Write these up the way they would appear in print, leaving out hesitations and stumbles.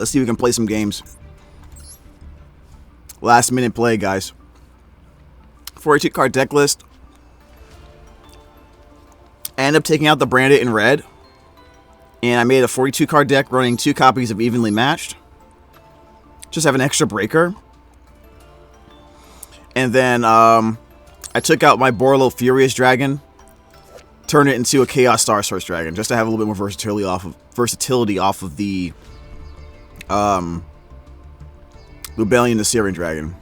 Let's see if we can play some games. Last minute play, guys. 42 card deck list. I ended up taking out the branded in red. And I made a 42 card deck running 2 copies of Evenly Matched. Just have an extra breaker. And then I took out my Borlo Furious Dragon. Turned it into a Chaos Star Source Dragon. Just to have a little bit more versatility off of the Lubellion the Syrian Dragon.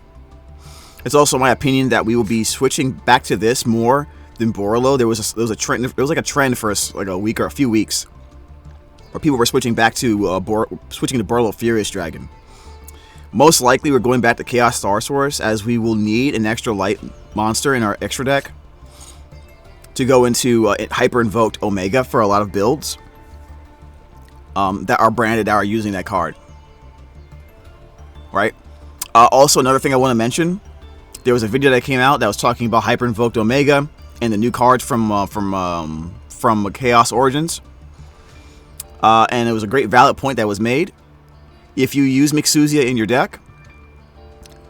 It's also my opinion that we will be switching back to this more than Borlo. There was a trend. There was like a trend for like a week or a few weeks where people were switching back to Borlo Furious Dragon. Most likely, we're going back to Chaos Star Source, as we will need an extra light monster in our extra deck to go into Hyper Invoked Omega for a lot of builds that are branded, that are using that card. Right. Also, another thing I want to mention: there was a video that came out that was talking about Hyper Invoked Omega and the new cards from Chaos Origins. And it was a great valid point that was made. If you use Mixuzia in your deck,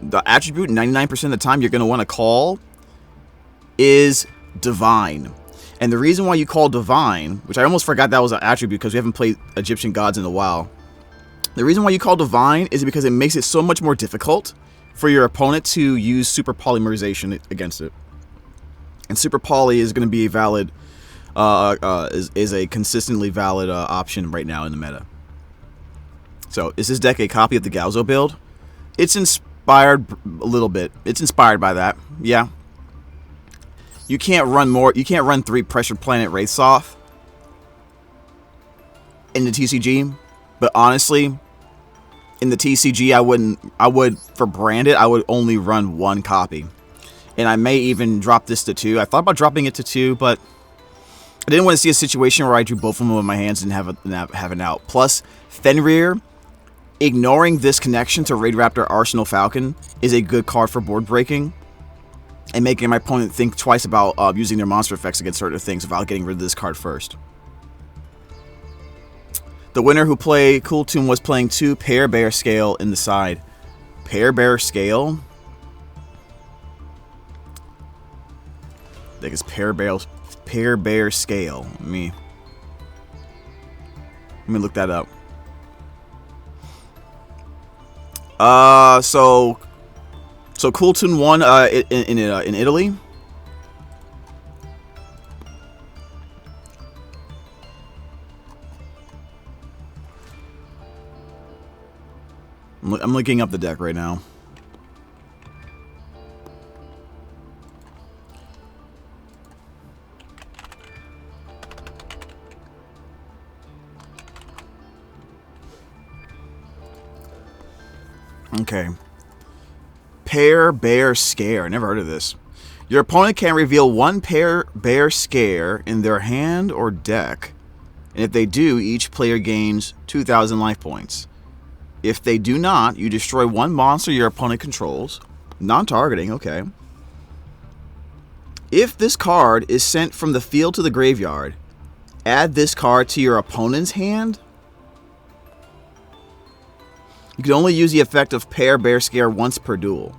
the attribute 99% of the time you're going to want to call is Divine. And the reason why you call Divine, which I almost forgot that was an attribute because we haven't played Egyptian Gods in a while. The reason why you call Divine is because it makes it so much more difficult for your opponent to use Super Polymerization against it. And Super Poly is going to be a valid, is a consistently valid option right now in the meta. So, is this deck a copy of the Galzo build? It's inspired a little bit. It's inspired by that, yeah. You can't run 3 Pressure Planet Wraiths off in the TCG, but honestly, in the TCG, I would for branded, I would only run 1 copy. And I may even drop this to 2. I thought about dropping it to 2, but I didn't want to see a situation where I drew both of them with my hands and have an out. Plus, Fenrir, ignoring this connection to Raid Raptor Arsenal Falcon, is a good card for board breaking and making my opponent think twice about using their monster effects against certain things without getting rid of this card first. The winner who played Cool Tune was playing 2 Pair Bear Scale in the side. Pair Bear Scale? I think it's Pair Bear Scale. Let me look that up. So Cool Tune won in Italy. I'm looking up the deck right now. Okay. Pair Bear Scare. Never heard of this. Your opponent can reveal 1 Pair Bear Scare in their hand or deck. And if they do, each player gains 2,000 life points. If they do not, you destroy 1 monster your opponent controls. Non-targeting, okay. If this card is sent from the field to the graveyard, add this card to your opponent's hand. You can only use the effect of Pair Bear Scare once per duel.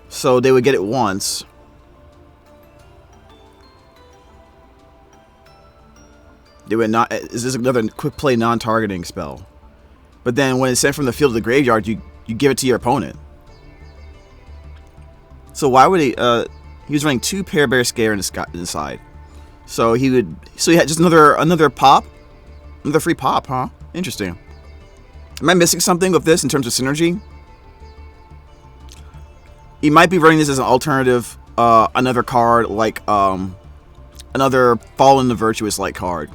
So they would get it once. They would not. Is this another quick play non-targeting spell? But then when it's sent from the field to the graveyard, you give it to your opponent. So why would he? He was running 2 Pair Bear Scare in the side. So he would. So he had just another pop, another free pop, huh? Interesting. Am I missing something with this in terms of synergy? He might be running this as an alternative, another card like another Fallen the Virtuous like card,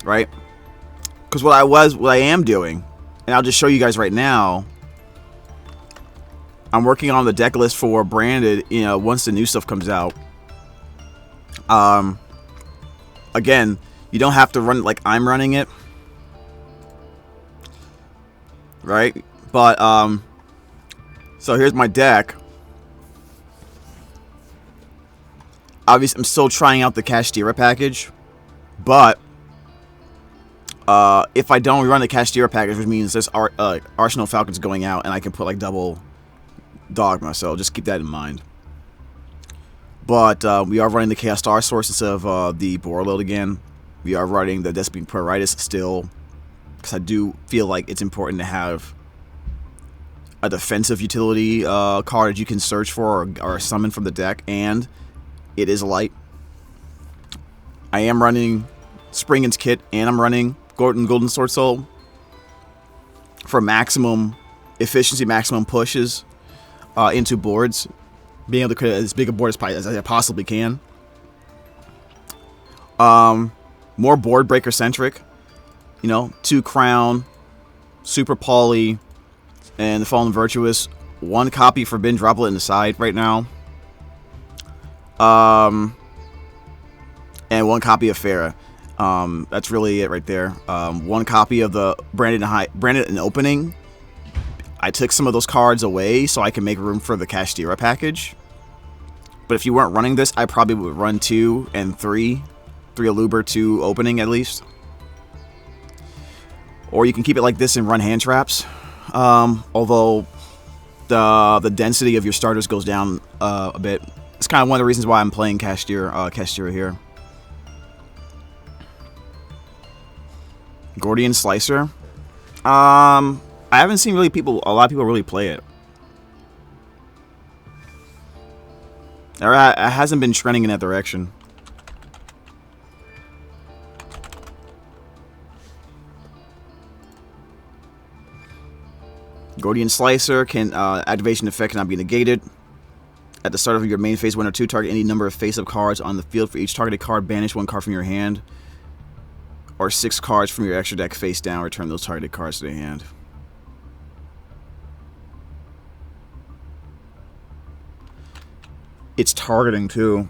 right? Because what I am doing, and I'll just show you guys right now. I'm working on the deck list for branded. You know, once the new stuff comes out. Again, you don't have to run it like I'm running it, right? But so here's my deck. Obviously, I'm still trying out the Kashtira package, but If I don't run the Cashtira package, which means there's Arsenal Falcons going out, and I can put like double Dogma, so just keep that in mind. But we are running the Chaos Star Source instead of the Borreload again. We are running the Despia Proritus still, because I do feel like it's important to have a defensive utility card you can search for or summon from the deck, and it is light. I am running Springen's Kit, and I'm running Golden Sword Soul for maximum efficiency, maximum pushes into boards, being able to create as big a board as I possibly can. More board breaker centric, you know, 2 Crown, Super Poly, and the Fallen Virtuous. 1 copy for Bin Droplet in the side right now. And 1 copy of Farah. That's really it right there. 1 copy of the Branded and Opening. I took some of those cards away so I can make room for the Kashtira package. But if you weren't running this, I probably would run 2 and 3. 3 Aluber, 2 Opening at least. Or you can keep it like this and run hand traps. Although the density of your starters goes down a bit. It's kind of one of the reasons why I'm playing Kashtira here. Gordian Slicer. I haven't seen a lot of people really play it. It hasn't been trending in that direction. Gordian Slicer can activation effect cannot be negated. At the start of your main phase 1 or 2, target any number of face-up cards on the field. For each targeted card, banish 1 card from your hand, or 6 cards from your extra deck face down. Return those targeted cards to the hand. It's targeting too.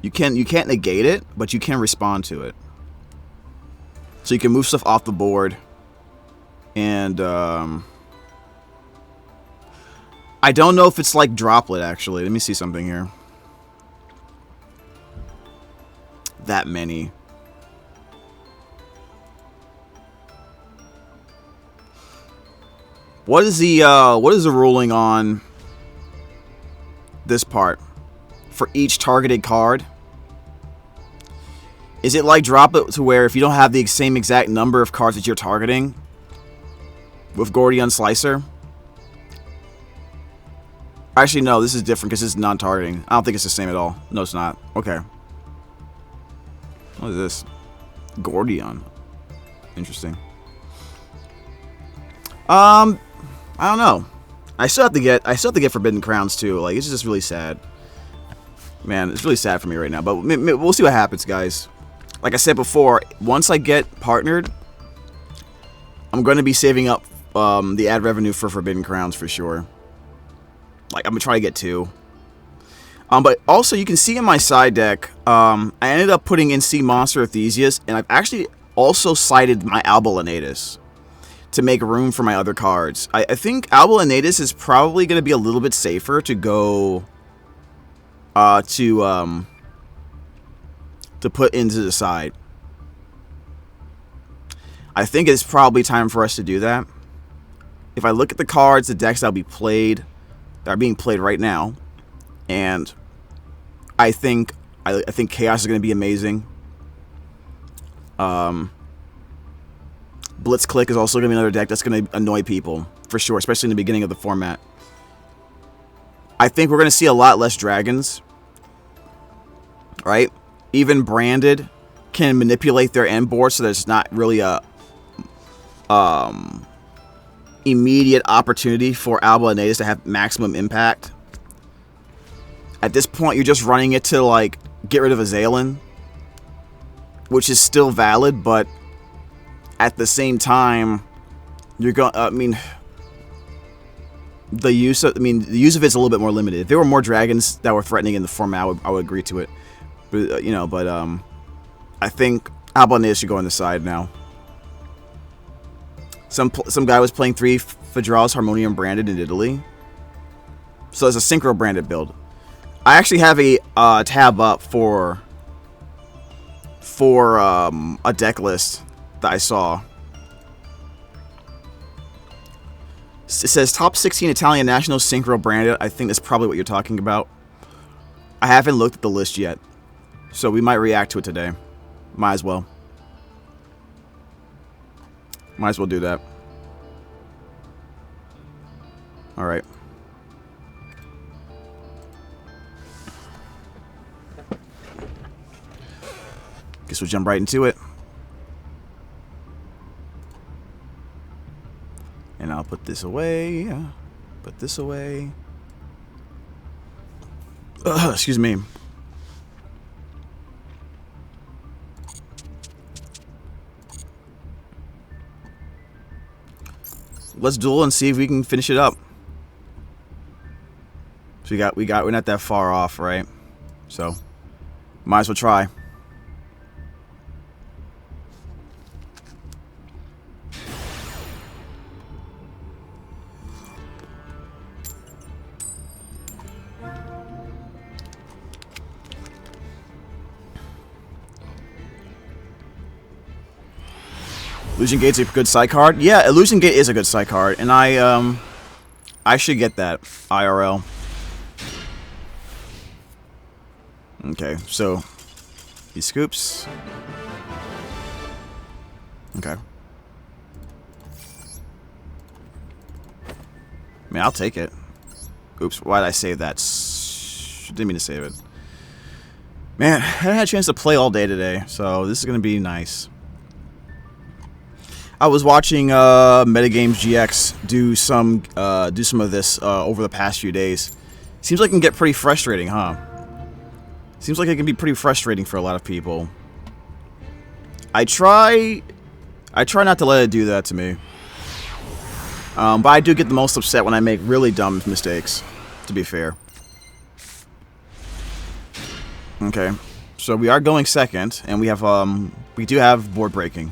You can't negate it, but you can respond to it. So you can move stuff off the board, and I don't know if it's like Droplet, actually. Let me see something here. That many. What is the ruling on this part? For each targeted card? Is it like Droplet to where if you don't have the same exact number of cards that you're targeting with Gordian Slicer? Actually, no, this is different because it's non-targeting. I don't think it's the same at all. No, it's not. Okay. What is this? Gordian. Interesting. I don't know. I still have to get Forbidden Crowns too. Like, it's just really sad. Man, it's really sad for me right now. But we'll see what happens, guys. Like I said before, once I get partnered, I'm going to be saving up the ad revenue for Forbidden Crowns for sure. Like, I'm going to try to get 2. But also, you can see in my side deck, I ended up putting in Sea Monster of Theseus, and I've actually also cited my Alba Lenatus to make room for my other cards. I think Alba Lenatus is probably going to be a little bit safer to go to put into the side. I think it's probably time for us to do that. If I look at the cards, the decks that are being played right now, and I think Chaos is going to be amazing. Blitzclick is also going to be another deck that's going to annoy people for sure, especially in the beginning of the format. I think we're going to see a lot less dragons. Right? Even Branded can manipulate their end board, so there's not really a immediate opportunity for Alba Lenatus to have maximum impact. At this point, you're just running it to like get rid of a Zalen, which is still valid, but at the same time, you're going. The use of it's a little bit more limited. If there were more dragons that were threatening in the format, I would agree to it. But I think Alba Lenatus should go on the side now. Some guy was playing 3 Fedral's Harmonium Branded in Italy, so it's a Synchro Branded build. I actually have a tab up for a deck list that I saw It says top 16 Italian national synchro branded. I think that's probably what you're talking about. I haven't looked at the list yet, so we might react to it today. Might as well. Might as well do that. Alright. Guess we'll jump right into it. And I'll put this away. Put this away. Excuse me. Let's duel and see if we can finish it up. So we're not that far off, right? So might as well try. Illusion Gate's a good side card. Yeah, Illusion Gate is a good side card, and I should get that IRL. Okay, so he scoops. Okay. I mean, I'll take it. Oops, why did I save that? Didn't mean to save it. Man, I haven't had a chance to play all day today, so this is gonna be nice. I was watching Metagames GX do some of this over the past few days. Seems like it can get pretty frustrating, huh? Seems like it can be pretty frustrating for a lot of people. I try not to let it do that to me. But I do get the most upset when I make really dumb mistakes, to be fair. Okay, so we are going second, and we do have board breaking.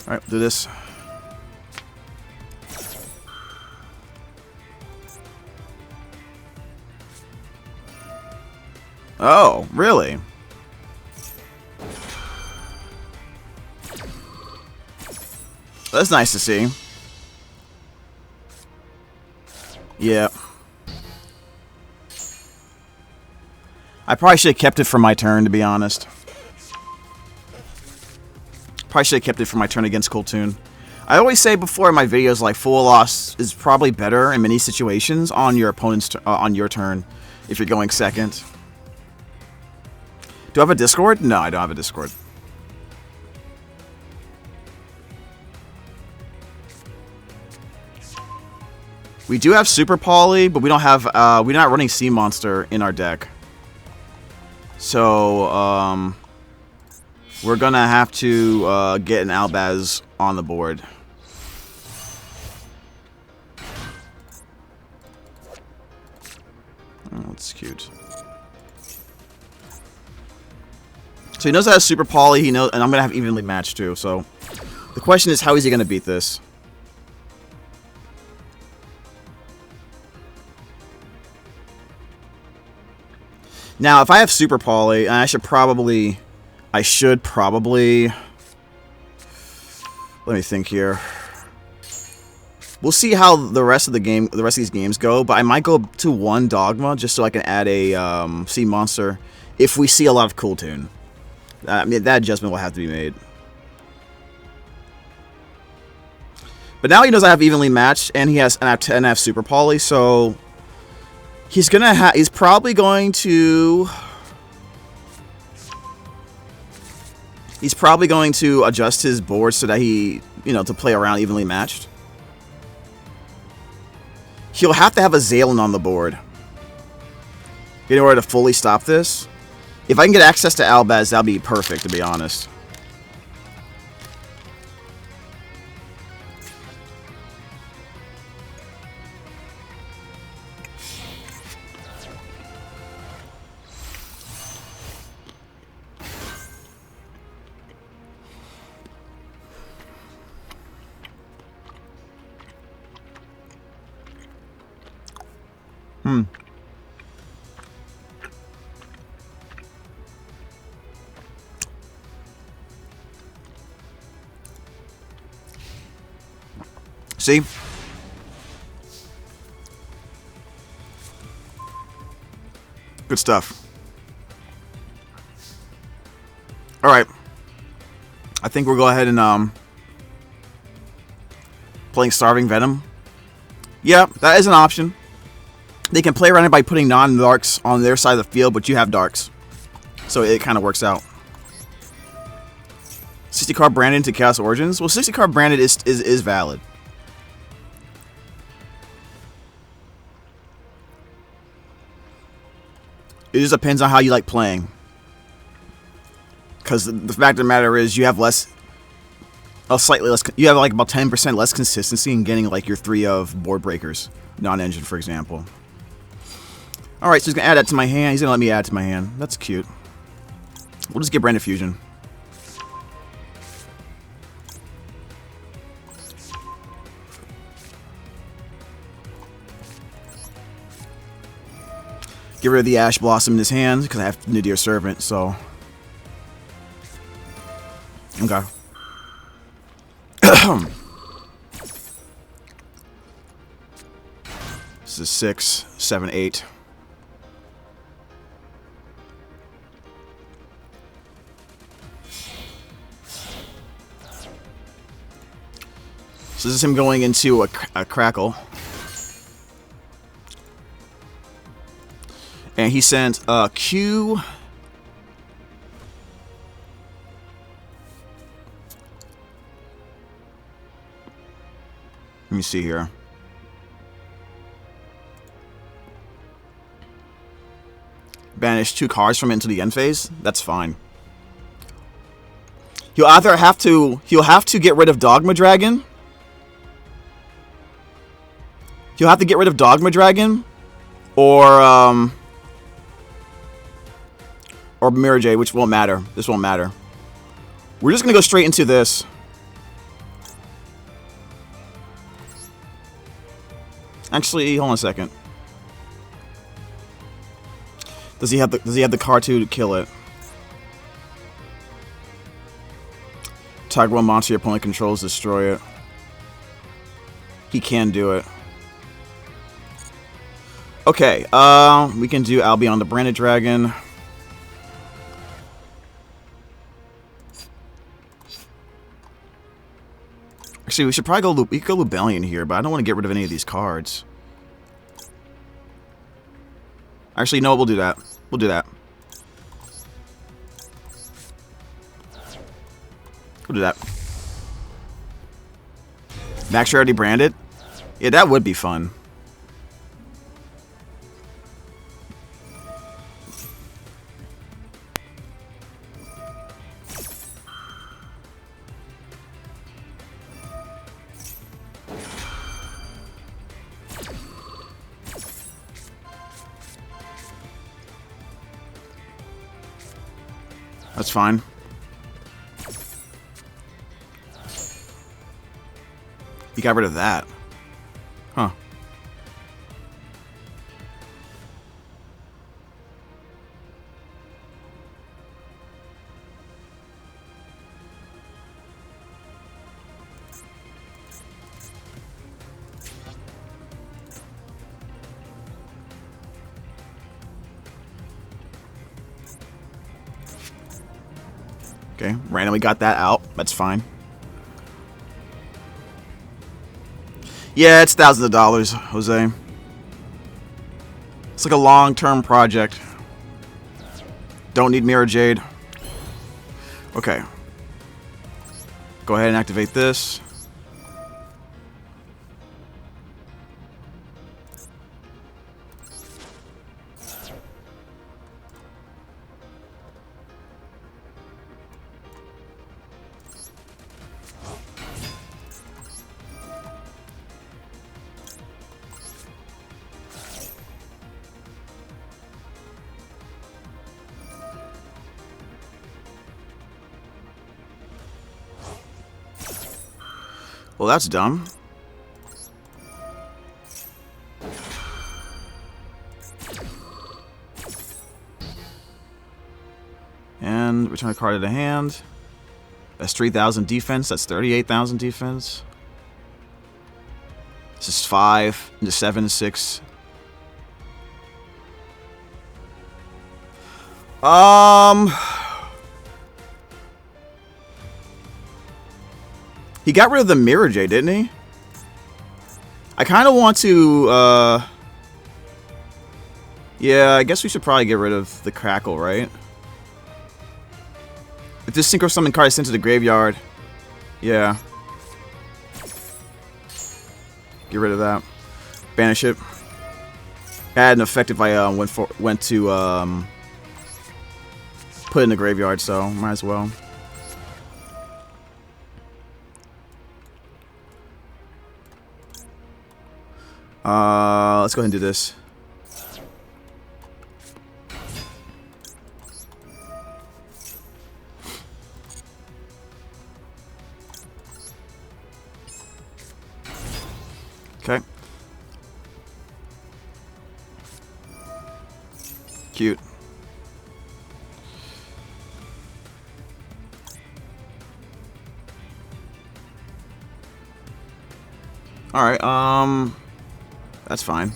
Alright, do this. Oh, really? That's nice to see. Yeah. I probably should have kept it for my turn, to be honest. Probably should have kept it for my turn against Kultun. I always say before in my videos, like, full loss is probably better in many situations on your opponent's on your turn if you're going second. Do I have a Discord? No, I don't have a Discord. We do have Super Poly, but we don't have we're not running Sea Monster in our deck. So we're gonna have to get an Albaz on the board. Oh, that's cute. So he knows I have Super Poly, he knows, and I'm gonna have evenly matched too. So the question is, how is he gonna beat this? Now, if I have Super Poly, and I should probably, let me think here. We'll see how the rest of these games go, but I might go to 1 Dogma just so I can add a Sea Monster if we see a lot of Kultun. I mean, that adjustment will have to be made. But now he knows I have evenly matched, and I have Super Poly, so he's probably going to adjust his board so that he, to play around evenly matched. He'll have to have a Zalen on the board in order to fully stop this. If I can get access to Albaz, that'll be perfect, to be honest. See? Good stuff. Alright. I think we'll go ahead and, playing Starving Venom. Yeah, that is an option. They can play around it by putting non-darks on their side of the field, but you have darks. So it kind of works out. 60 card branded into Chaos Origins? Well, 60 card branded is valid. It just depends on how you like playing. Because the fact of the matter is, you have slightly less. You have like about 10% less consistency in getting like your 3 of board breakers, non-engine, for example. All right, so he's gonna add that to my hand. He's gonna let me add to my hand. That's cute. We'll just get Branded Fusion. Get rid of the Ash Blossom in his hand because I have Nadir Servant. So, okay. This is 6, 7, 8. So this is him going into a Crackle. And he sent Q. Let me see here. Banish 2 cards from into the end phase. That's fine. He'll either have to get rid of Dogma Dragon. He'll have to get rid of Dogma Dragon, or Mirror Jade, which won't matter. This won't matter. We're just gonna go straight into this. Actually, hold on a second. Does he have the card to kill it? Target one monster your opponent controls, destroy it. He can do it. Okay, we can do Albion the Branded Dragon. Actually, we should probably go Lubellion here, but I don't want to get rid of any of these cards. Actually, no, we'll do that. We'll do that. We'll do that. Max already branded? Yeah, that would be fun. That's fine. You got rid of that. Huh. Okay, randomly got that out. That's fine. Yeah, it's thousands of dollars, Jose. It's like a long-term project. Don't need Mirror Jade. Okay. Go ahead and activate this. Well, that's dumb. And return a card to the hand. That's 3,000 defense. That's 38,000 defense. This is 5 into 7, 6. He got rid of the Mirror J, didn't he? I kind of want to, yeah, I guess we should probably get rid of the Crackle, right? If this Synchro Summon card is sent to the graveyard, yeah. Get rid of that. Banish it. Had an effect if I went to put it in the graveyard, so might as well. Let's go ahead and do this. Okay. Cute. Alright, that's fine.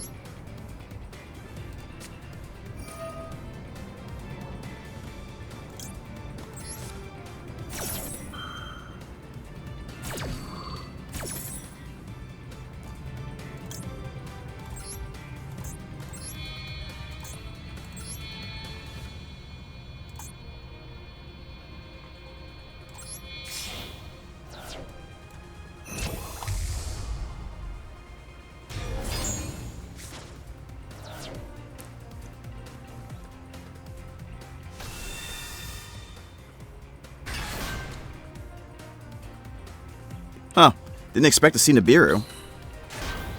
Huh. Didn't expect to see Nibiru.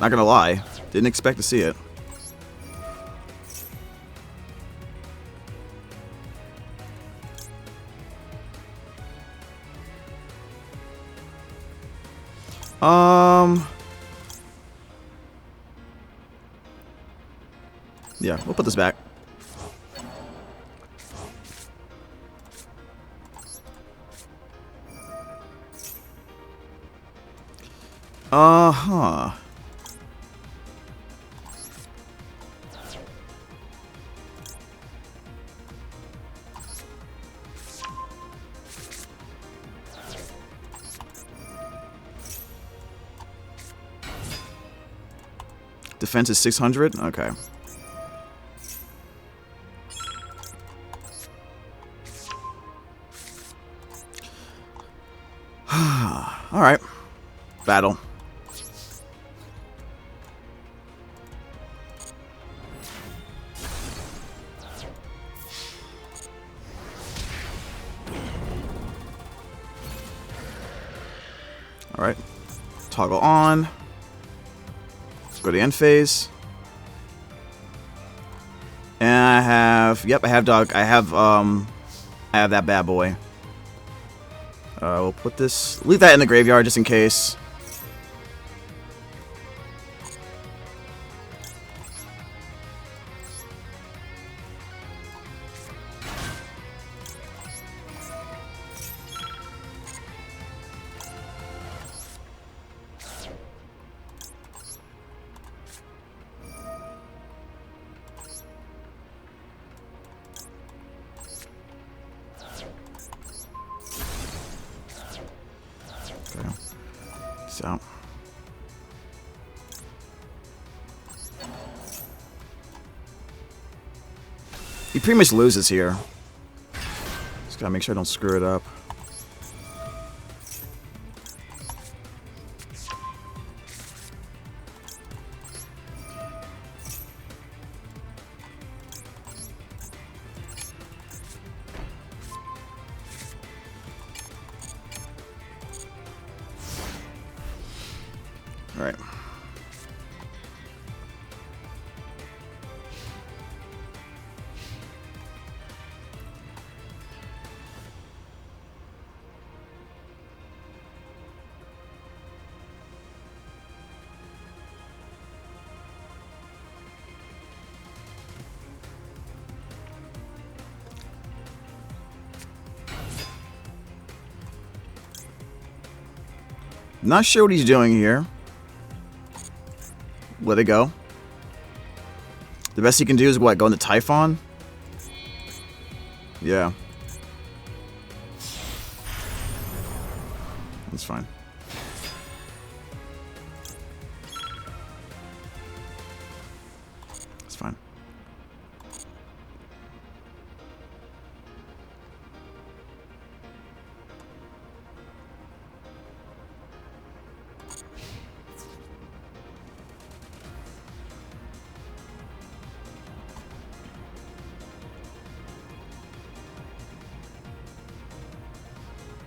Not gonna lie. Didn't expect to see it. Yeah, we'll put this back. Uh-huh. Defense is 600? Okay. Alright. Battle. Alright. Toggle on. Go to the end phase. And I have, yep, I have dog. I have that bad boy. We'll put this, leave that in the graveyard just in case. Okay. So. He pretty much loses here. Just gotta make sure I don't screw it up. All right. Not sure what he's doing here. Let it go. The best you can do is what? Go into Typhon? Yeah. That's fine. That's fine.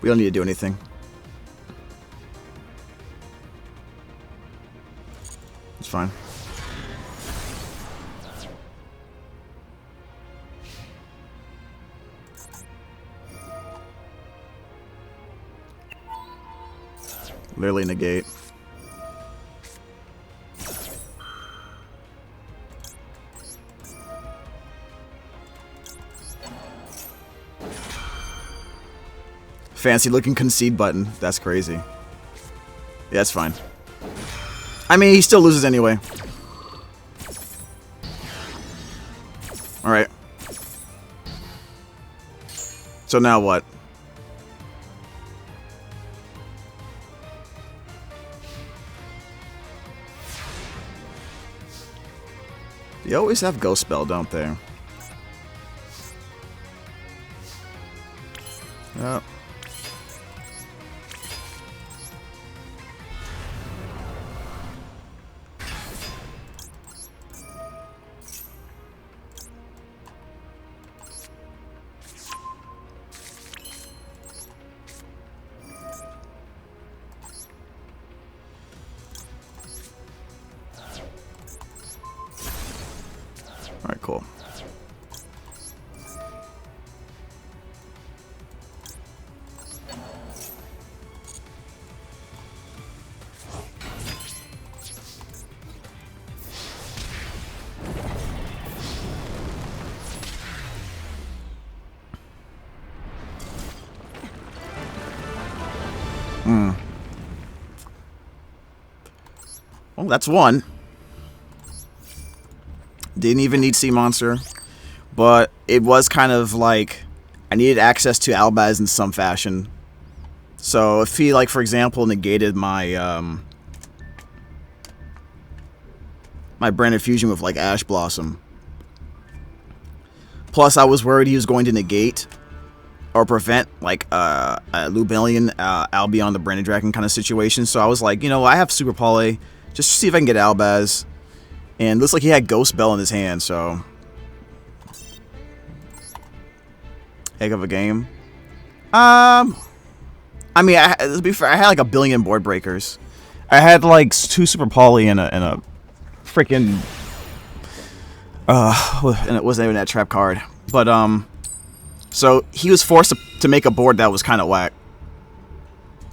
We don't need to do anything. It's fine. Literally negate. Fancy looking concede button. That's crazy. Yeah, that's fine. I mean, he still loses anyway. Alright. So now what? They always have Ghost Spell, don't they? Yep. Alright, cool. Well, that's one. Didn't even need Sea Monster, but it was kind of like I needed access to Albaz in some fashion. So if he, like, for example, negated my my Branded Fusion with, like, Ash Blossom. Plus, I was worried he was going to negate or prevent, like, a Lubellion Albion the Branded Dragon kind of situation. So I was like, you know, I have Super Poly. Just to see if I can get Albaz. And it looks like he had Ghost Bell in his hand, so... Heck of a game. I mean, to be fair, I had like 1 billion board breakers. I had like 2 Super Poly and a freaking... and it wasn't even that trap card. But, so he was forced to make a board that was kind of whack.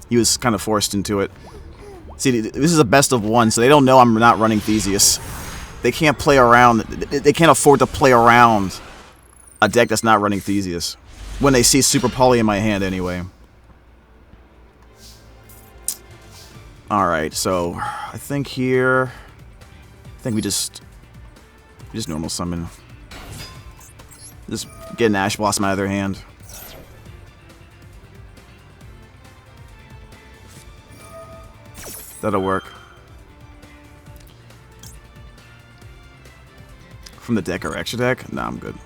He was kind of forced into it. See, this is a best of 1, so they don't know I'm not running Theseus. They can't play around. They can't afford to play around a deck that's not running Theseus. When they see Super Poly in my hand, anyway. Alright, so I think here... I think we just normal summon. Just get an Ash Blossom out of their hand. That'll work. From the deck or extra deck? Nah, I'm good.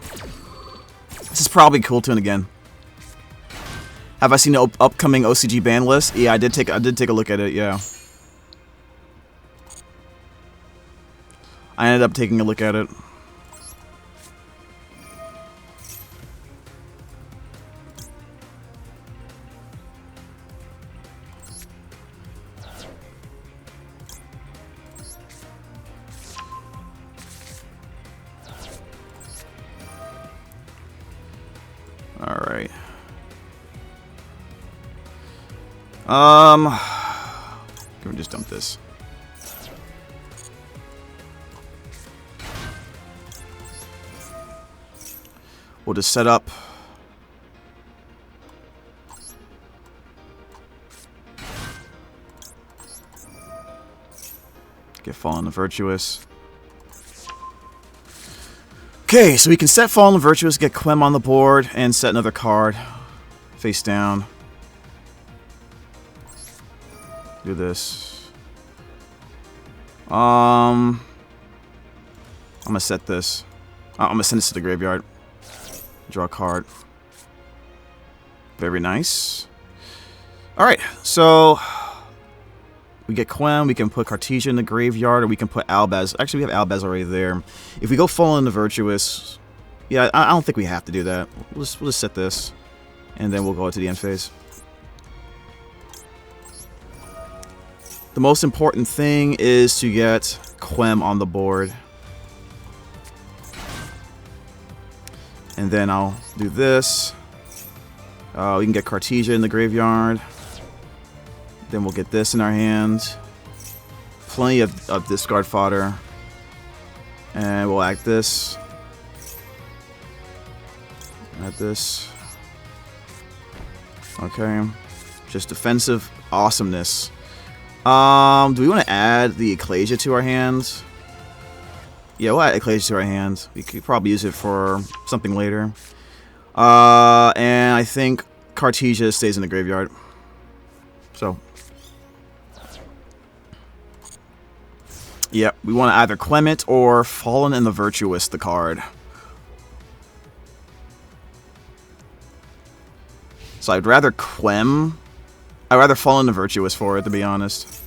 This is probably Cool Tune again. Have I seen the upcoming OCG ban list? Yeah, I did take a look at it, yeah. I ended up taking a look at it. Alright. Can we just dump this? We'll just set up. Get Fallen the Virtuous. Okay, so we can set Fallen the Virtuous, get Quem on the board, and set another card. Face down. Do this. I'm gonna set this. I'm gonna send this to the graveyard. Draw a card. Very nice. Alright, so we get Quem, we can put Cartesia in the graveyard, or we can put Albaz. Actually, we have Albaz already there. If we go Fallen the Virtuous, yeah, I don't think we have to do that. We'll just set this, and then we'll go to the end phase. The most important thing is to get Quem on the board. And then I'll do this. We can get Cartesia in the graveyard. Then we'll get this in our hand. Plenty of discard fodder. And we'll act this. Add this. Okay. Just defensive awesomeness. Do we want to add the Ecclesia to our hand? Yeah, we'll add Ecclesia to our hand. We could probably use it for something later. And I think Cartesia stays in the graveyard. So. Yep, we want to either Quem it or Fallen in the Virtuous the card. So I'd rather Quem. I'd rather Fallen in the Virtuous for it, to be honest.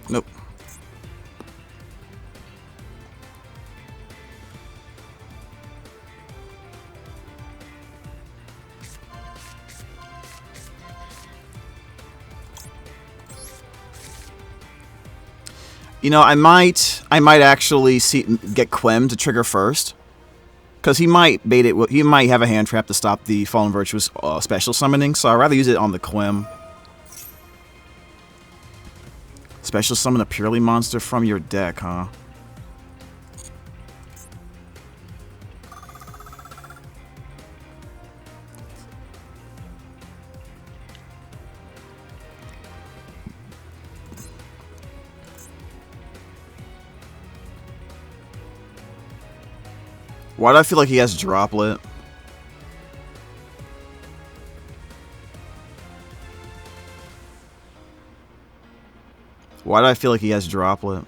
Nope. You know, I might actually get Quem to trigger first, because he might bait it. He might have a hand trap to stop the Fallen Virtuous special summoning. So I'd rather use it on the Quem. Special summon a purely monster from your deck, huh? Why do I feel like he has Droplet? Why do I feel like he has Droplet?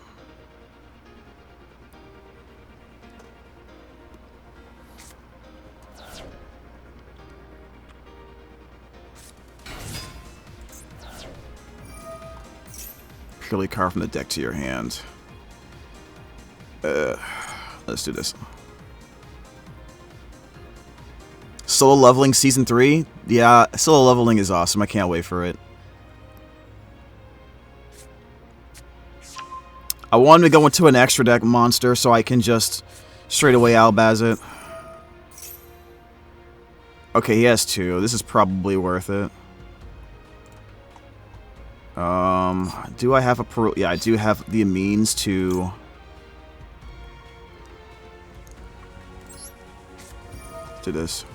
Purely card from the deck to your hand. Let's do this. Solo leveling season 3? Yeah, solo leveling is awesome. I can't wait for it. I wanted to go into an extra deck monster so I can just straight away Albaz it. Okay, he has 2. This is probably worth it. Do I have a yeah, I do have the means to do this.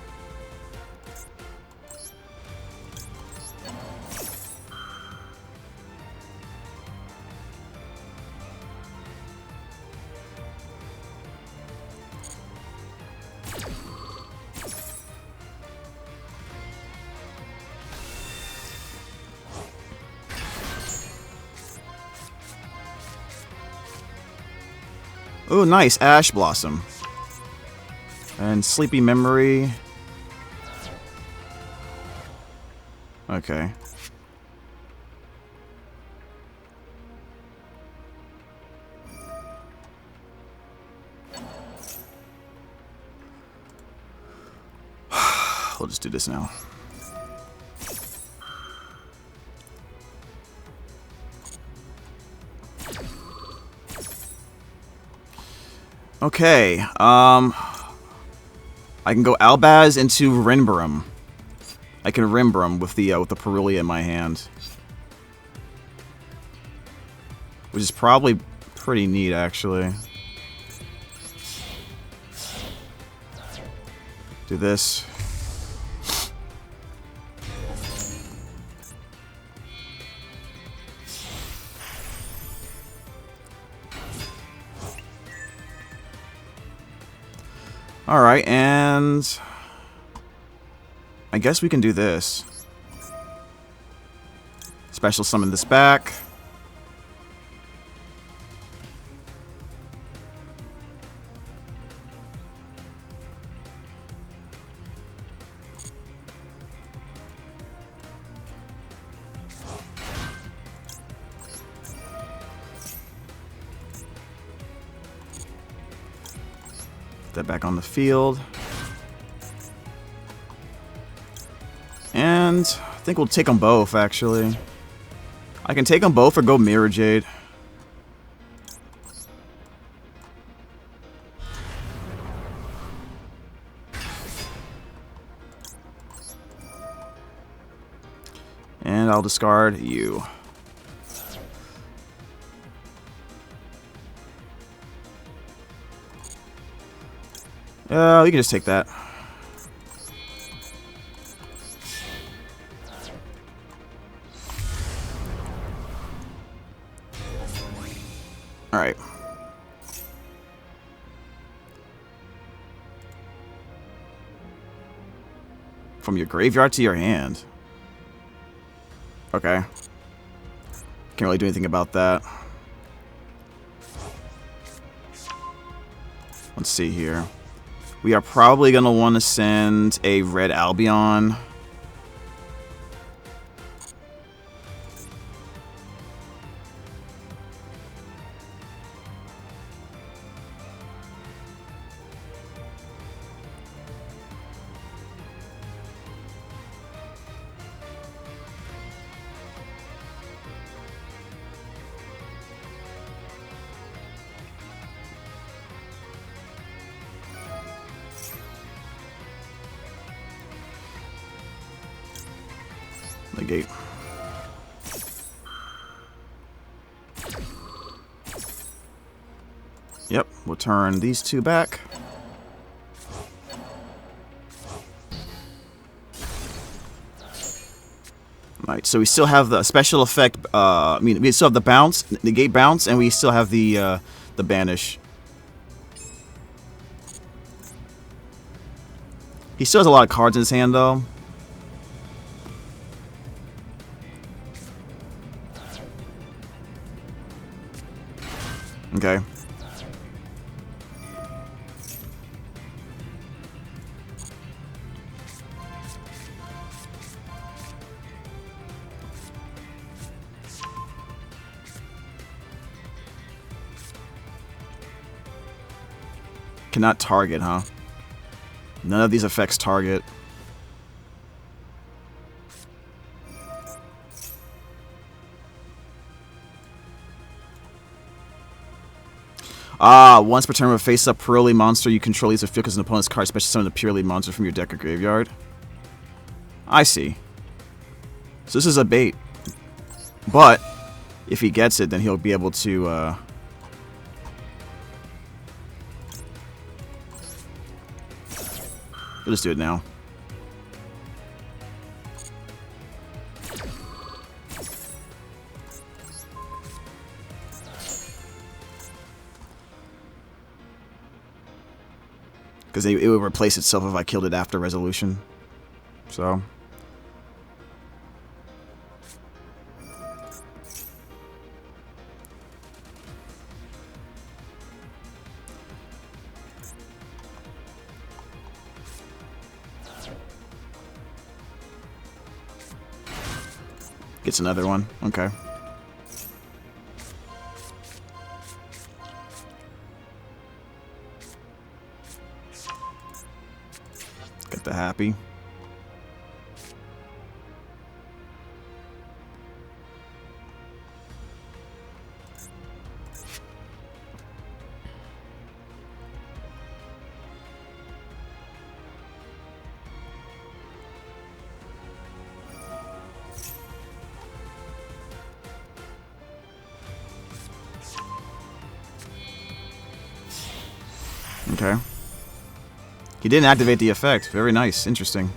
Oh, nice. Ash Blossom. And Sleepy Memory. Okay. We'll just do this now. Okay, I can go Albaz into Rinbrum. I can Rinbrum with the Perulia in my hand, which is probably pretty neat, actually. Do this. Alright, and I guess we can do this. Special summon this back. Put that back on the field. And I think we'll take them both, actually. I can take them both or go Mirror Jade. And I'll discard you. You can just take that. Alright. From your graveyard to your hand. Okay. Can't really do anything about that. Let's see here. We are probably going to want to send a red Albion. Negate. Yep, we'll turn these two back. Alright, so we still have the special effect, we still have the bounce, negate bounce, and we still have the banish. He still has a lot of cards in his hand, though. Okay. Cannot target, huh? None of these effects target. Once per turn of a face-up purely monster you control uses a field as an opponent's card, special summon a purely monster from your deck or graveyard. I see. So this is a bait. But, if he gets it, then he'll be able to, we'll just do it now. Because it would replace itself if I killed it after resolution. So. Gets another one. Okay. Get the happy. Okay. He didn't activate the effect. Very nice. Interesting.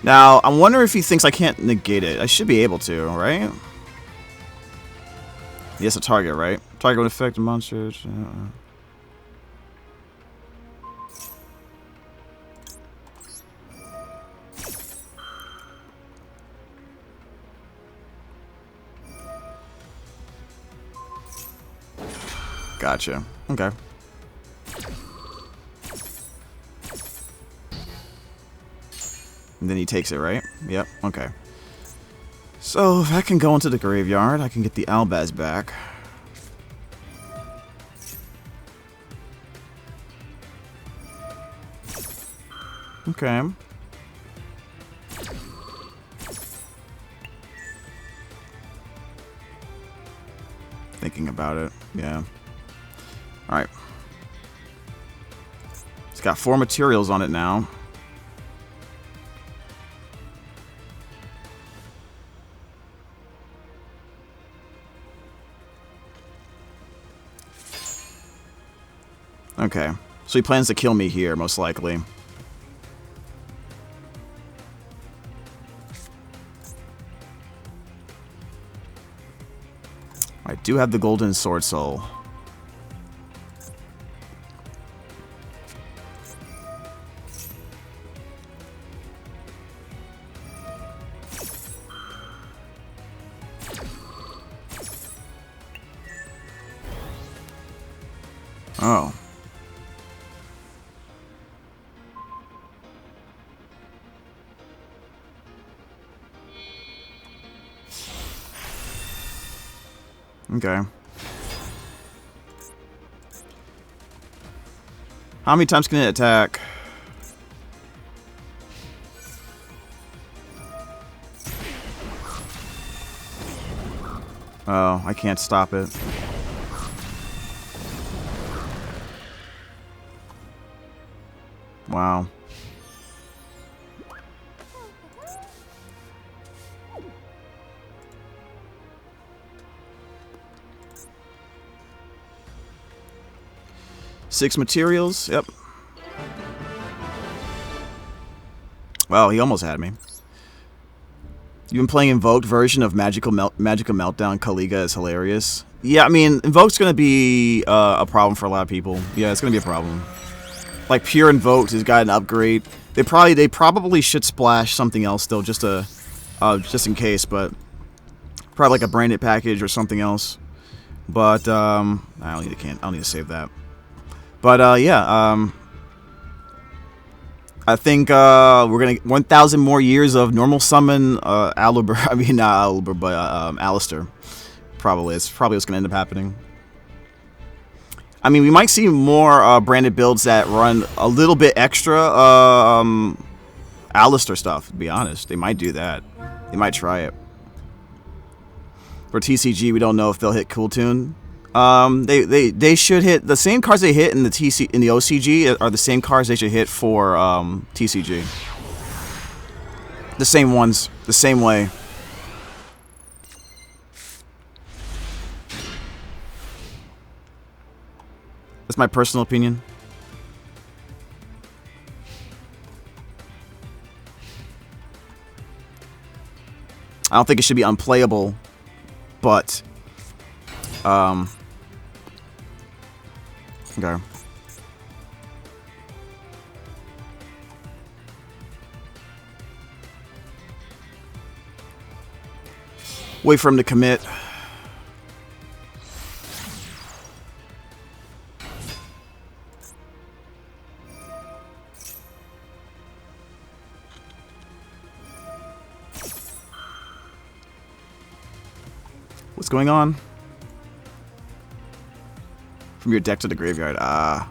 Now, I'm wondering if he thinks I can't negate it. I should be able to, right? Yes, a target, right? Target would affect a monster. Gotcha. Okay. And then he takes it, right? Yep, okay. So, if I can go into the graveyard, I can get the Albaz back. Okay. Thinking about it, yeah. Alright. It's got 4 materials on it now. Okay, so he plans to kill me here, most likely. I do have the golden sword soul. Oh. Okay. How many times can it attack? Oh, I can't stop it. Wow. Six materials, yep. Well, he almost had me. You've been playing Invoked version of Magical Meltdown Kaliga is hilarious. Yeah, I mean, Invoked's gonna be a problem for a lot of people. Yeah, it's gonna be a problem. Like pure Invoked has got an upgrade. They probably should splash something else still, just in case, but probably like a branded package or something else. But I don't need to save that. But yeah, I think we're gonna 1,000 more years of normal summon Aluber. I mean not Aluber, but Alistair. Probably it's probably what's gonna end up happening. I mean, we might see more branded builds that run a little bit extra Alistair stuff. To be honest, they might do that. They might try it. For TCG, we don't know if they'll hit Cool Tune. They should hit the same cards they hit in the OCG are the same cards they should hit for TCG. The same ones, the same way. That's my personal opinion. I don't think it should be unplayable, but okay. Wait for him to commit. What's going on? From your deck to the graveyard. Ah.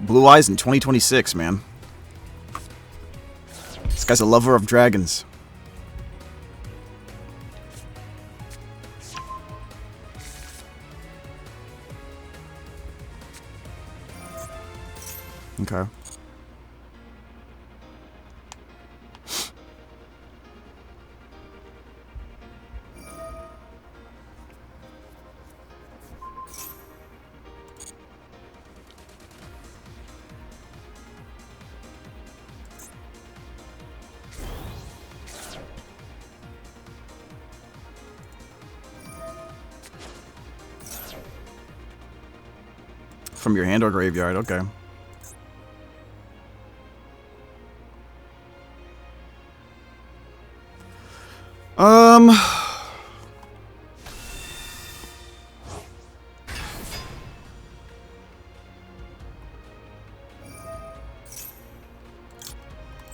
Blue Eyes in 2026, man. This guy's a lover of dragons. Okay. From your hand or graveyard, okay.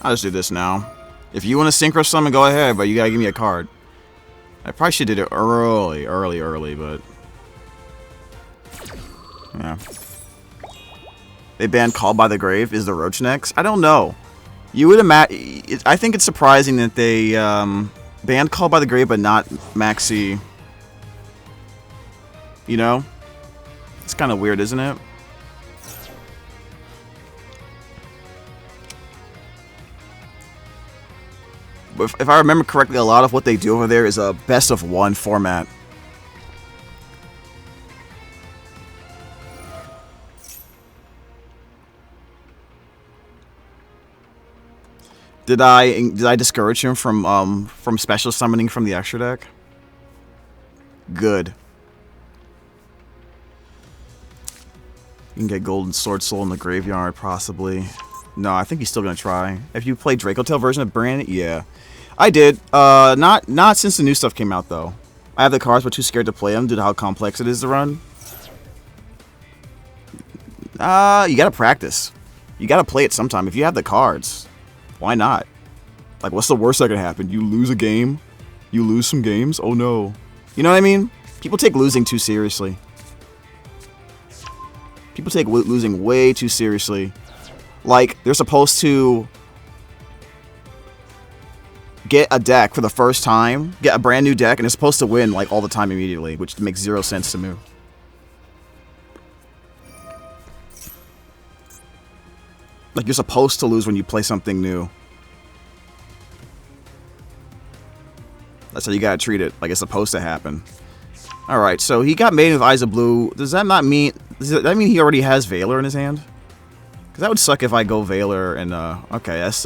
I'll just do this now. If you want to synchro summon, go ahead, but you gotta give me a card. I probably should have did it early, but... yeah. They banned Called by the Grave. Is the Roach next? I don't know. You would imagine... I think it's surprising that they banned Called by the Grave, but not Maxi. You know? It's kind of weird, isn't it? But if I remember correctly, a lot of what they do over there is a best of one format. Did I discourage him from special summoning from the extra deck? Good. You can get Golden Sword Soul in the graveyard, possibly. No, I think he's still gonna try. If you played Draco Tail version of Brand, yeah, I did. Not since the new stuff came out though. I have the cards, but too scared to play them due to how complex it is to run. You gotta practice. You gotta play it sometime. If you have the cards, why not? Like, what's the worst that could happen? You lose a game? You lose some games? Oh no. You know what I mean? People take losing too seriously. People take losing way too seriously. Like, they're supposed to get a deck for the first time, get a brand new deck, and it's supposed to win, like, all the time immediately, which makes zero sense to me. Like, you're supposed to lose when you play something new. That's how you gotta treat it. Like, it's supposed to happen. Alright, so he got Maiden with Eyes of Blue. Does that not mean... Does that mean he already has Veiler in his hand? Because that would suck if I go Veiler and, okay, that's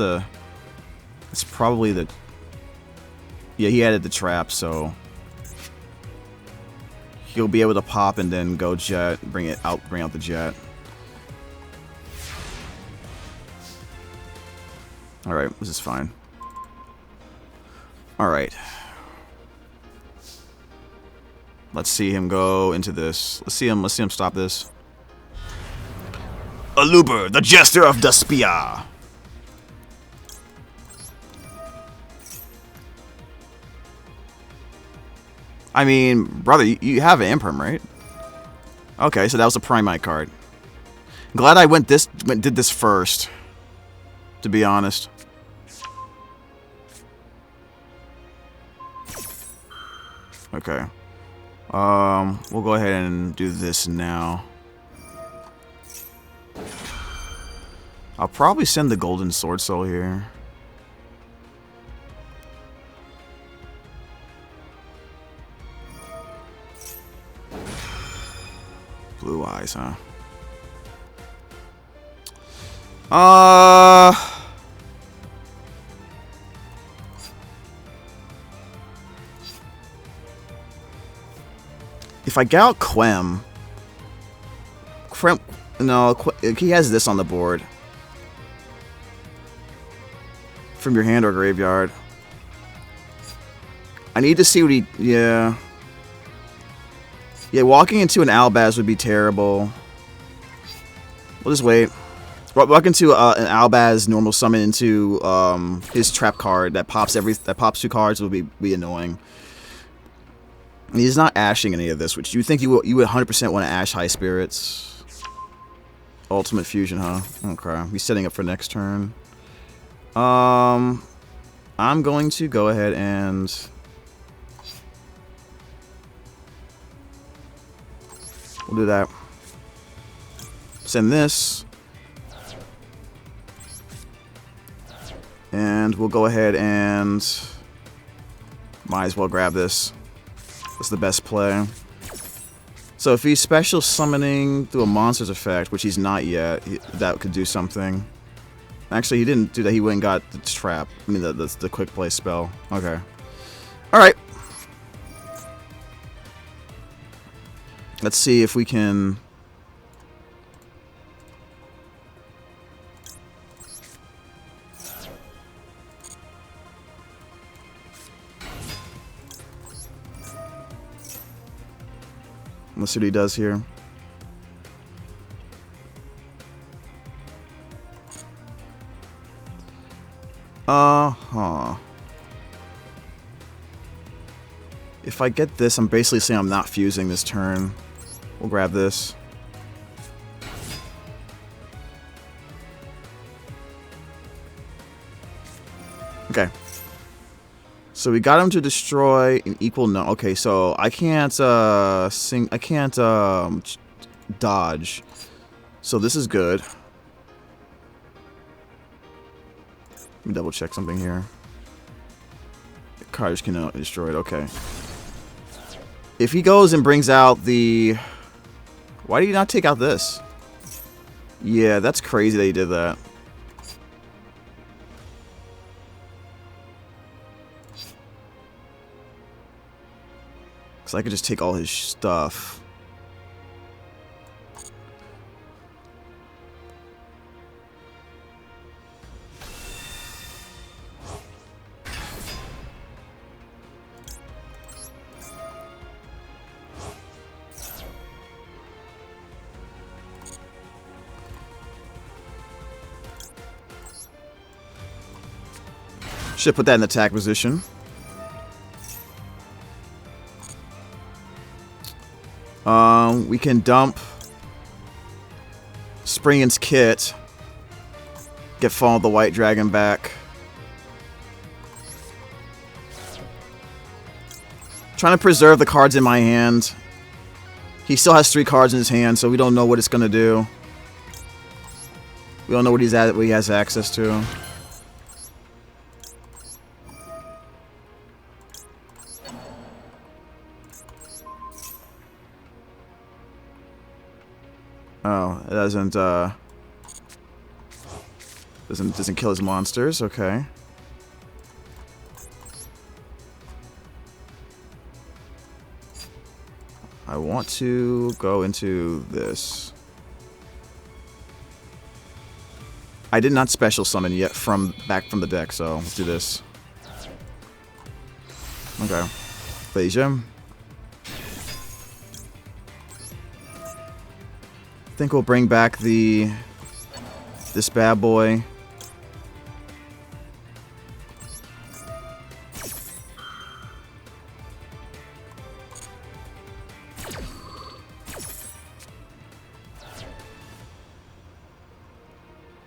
probably the... Yeah, he added the trap, so... He'll be able to pop and then go Jet, bring out the Jet. Alright, this is fine. Alright. Let's see him go into this. Let's see him stop this. Aluber, the Jester of Despia. I mean, brother, you have an Imperm, right? Okay, so that was a Primite card. Glad I did this first. To be honest. Okay. We'll go ahead and do this now. I'll probably send the Golden Sword Soul here. Blue Eyes, huh? If I get out Quem, no, he has this on the board. From your hand or graveyard. I need to see what he... Yeah. Yeah, walking into an Albaz would be terrible. We'll just wait. Walk into an Albaz normal summon into his trap card that pops 2 cards will be annoying. And he's not ashing any of this, which you think you would 100% want to ash High Spirits. Ultimate Fusion, huh? Okay. He's setting up for next turn. I'm going to go ahead and... We'll do that. Send this. And we'll go ahead and might as well grab this. It's the best play. So if he's special summoning through a monster's effect, which he's not yet, that could do something. Actually, he didn't do that. He went and got the trap. I mean, the quick play spell. Okay. All right. Let's see if we can... Let's see what he does here. Uh-huh. If I get this, I'm basically saying I'm not fusing this turn. We'll grab this. Okay. So we got him to destroy an equal no. Okay, so I can't dodge. So this is good. Let me double check something here. The card just cannot be destroyed. Okay. If he goes and brings out the... Why do you not take out this? Yeah, that's crazy that he did that. Because I could just take all his stuff. Should put that in attack position. We can dump Springin's kit. Get Fall of the White Dragon back. Trying to preserve the cards in my hand. He still has 3 cards in his hand, so we don't know what it's gonna do. We don't know what he has access to. Oh, it doesn't kill his monsters. Okay. I want to go into this. I did not special summon yet back from the deck, so let's do this. Okay. Phasia. I think we'll bring back this bad boy.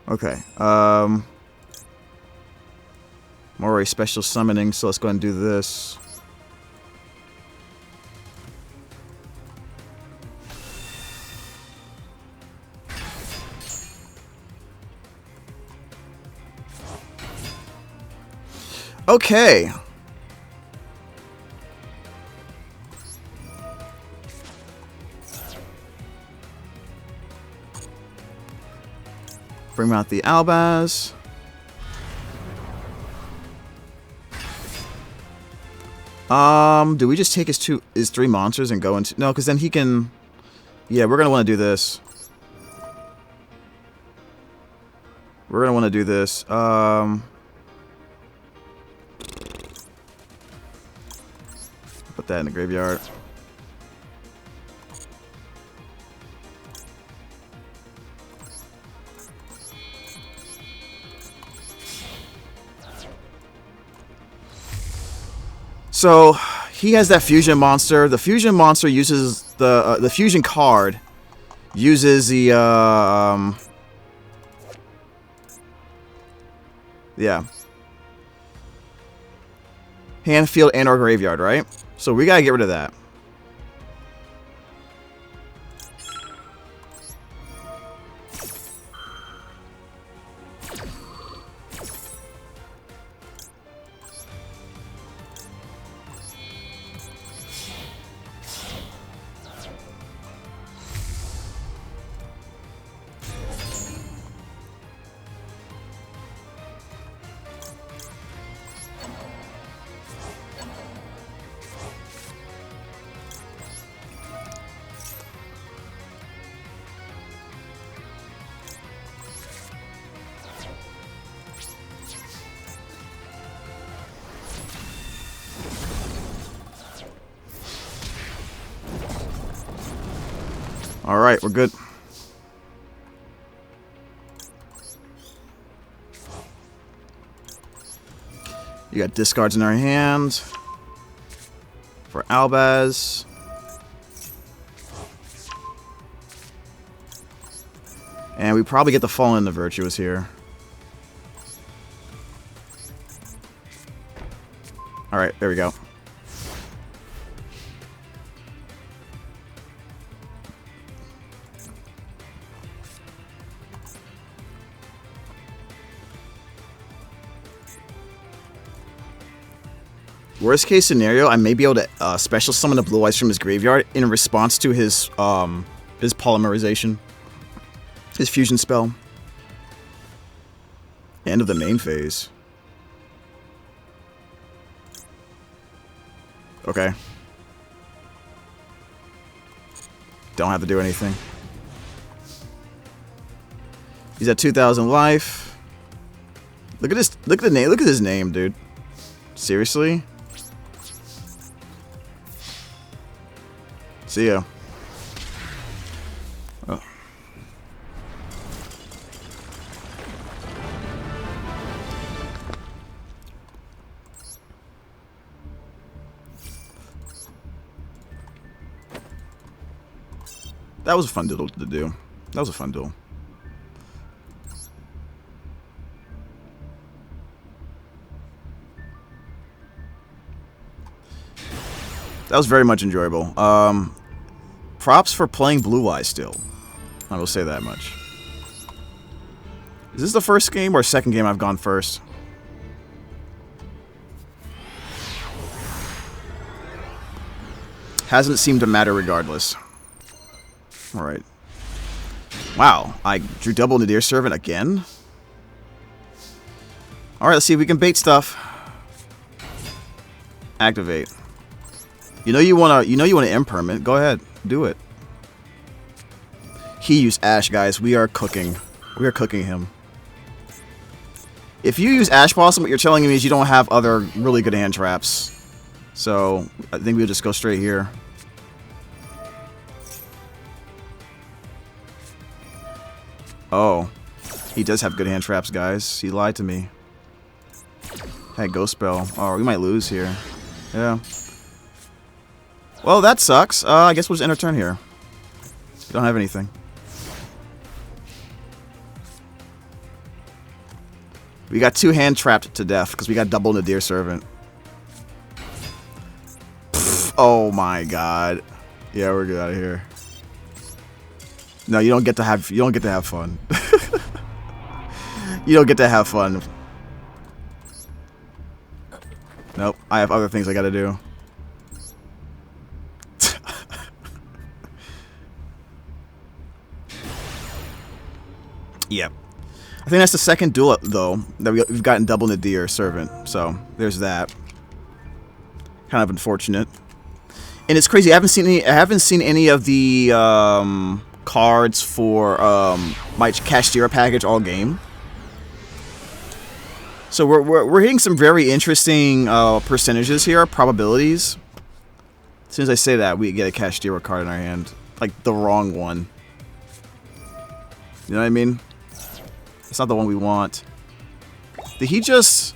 Okay. I'm already special summoning, so let's go ahead and do this. Okay. Bring out the Albaz. Do we just take his 3 monsters and go into... No, because then he can... Yeah, we're going to want to do this. We're going to want to do this. Put that in the graveyard. So he has that fusion monster. The fusion monster uses the fusion card uses the yeah, hand, field, and or graveyard, right? So we gotta get rid of that. Alright, we're good. You got discards in our hand. For Albaz. And we probably get the Fallen and the Virtuous here. Alright, there we go. Worst case scenario, I may be able to special summon a Blue Eyes from his graveyard in response to his polymerization. His fusion spell. End of the main phase. Okay. Don't have to do anything. He's at 2,000 life. Look at this. Look at the name. Look at his name, dude. Seriously? See ya. Oh. That was a fun duel to do. That was a fun duel. That was very much enjoyable. Props for playing Blue Eyes still. I will say that much. Is this the first game or second game I've gone first? Hasn't seemed to matter regardless. Alright. Wow, I drew double Nadir Servant again? Alright, let's see if we can bait stuff. Activate. You know you wanna impermanent. Go ahead. Do it. He used Ash, guys. We are cooking. We are cooking him. If you use Ash Blossom, what you're telling me is you don't have other really good hand traps. So, I think we'll just go straight here. Oh. He does have good hand traps, guys. He lied to me. Hey, Ghost Spell. Oh, we might lose here. Yeah. Well, that sucks. I guess we'll just end our turn here. We don't have anything. We got 2 hand trapped to death because we got double Nadir Servant. Pfft, oh my god. Yeah, we're good out of here. No, you don't get to have fun. You don't get to have fun. Nope, I have other things I gotta do. Yep. I think that's the second duel, though, that we've gotten double Nadir Servant. So, there's that. Kind of unfortunate. And it's crazy, I haven't seen any of the cards for my Kashtira package all game. So we're hitting some very interesting percentages here, probabilities. As soon as I say that, we get a Kashtira card in our hand. Like, the wrong one. You know what I mean? It's not the one we want. Did he just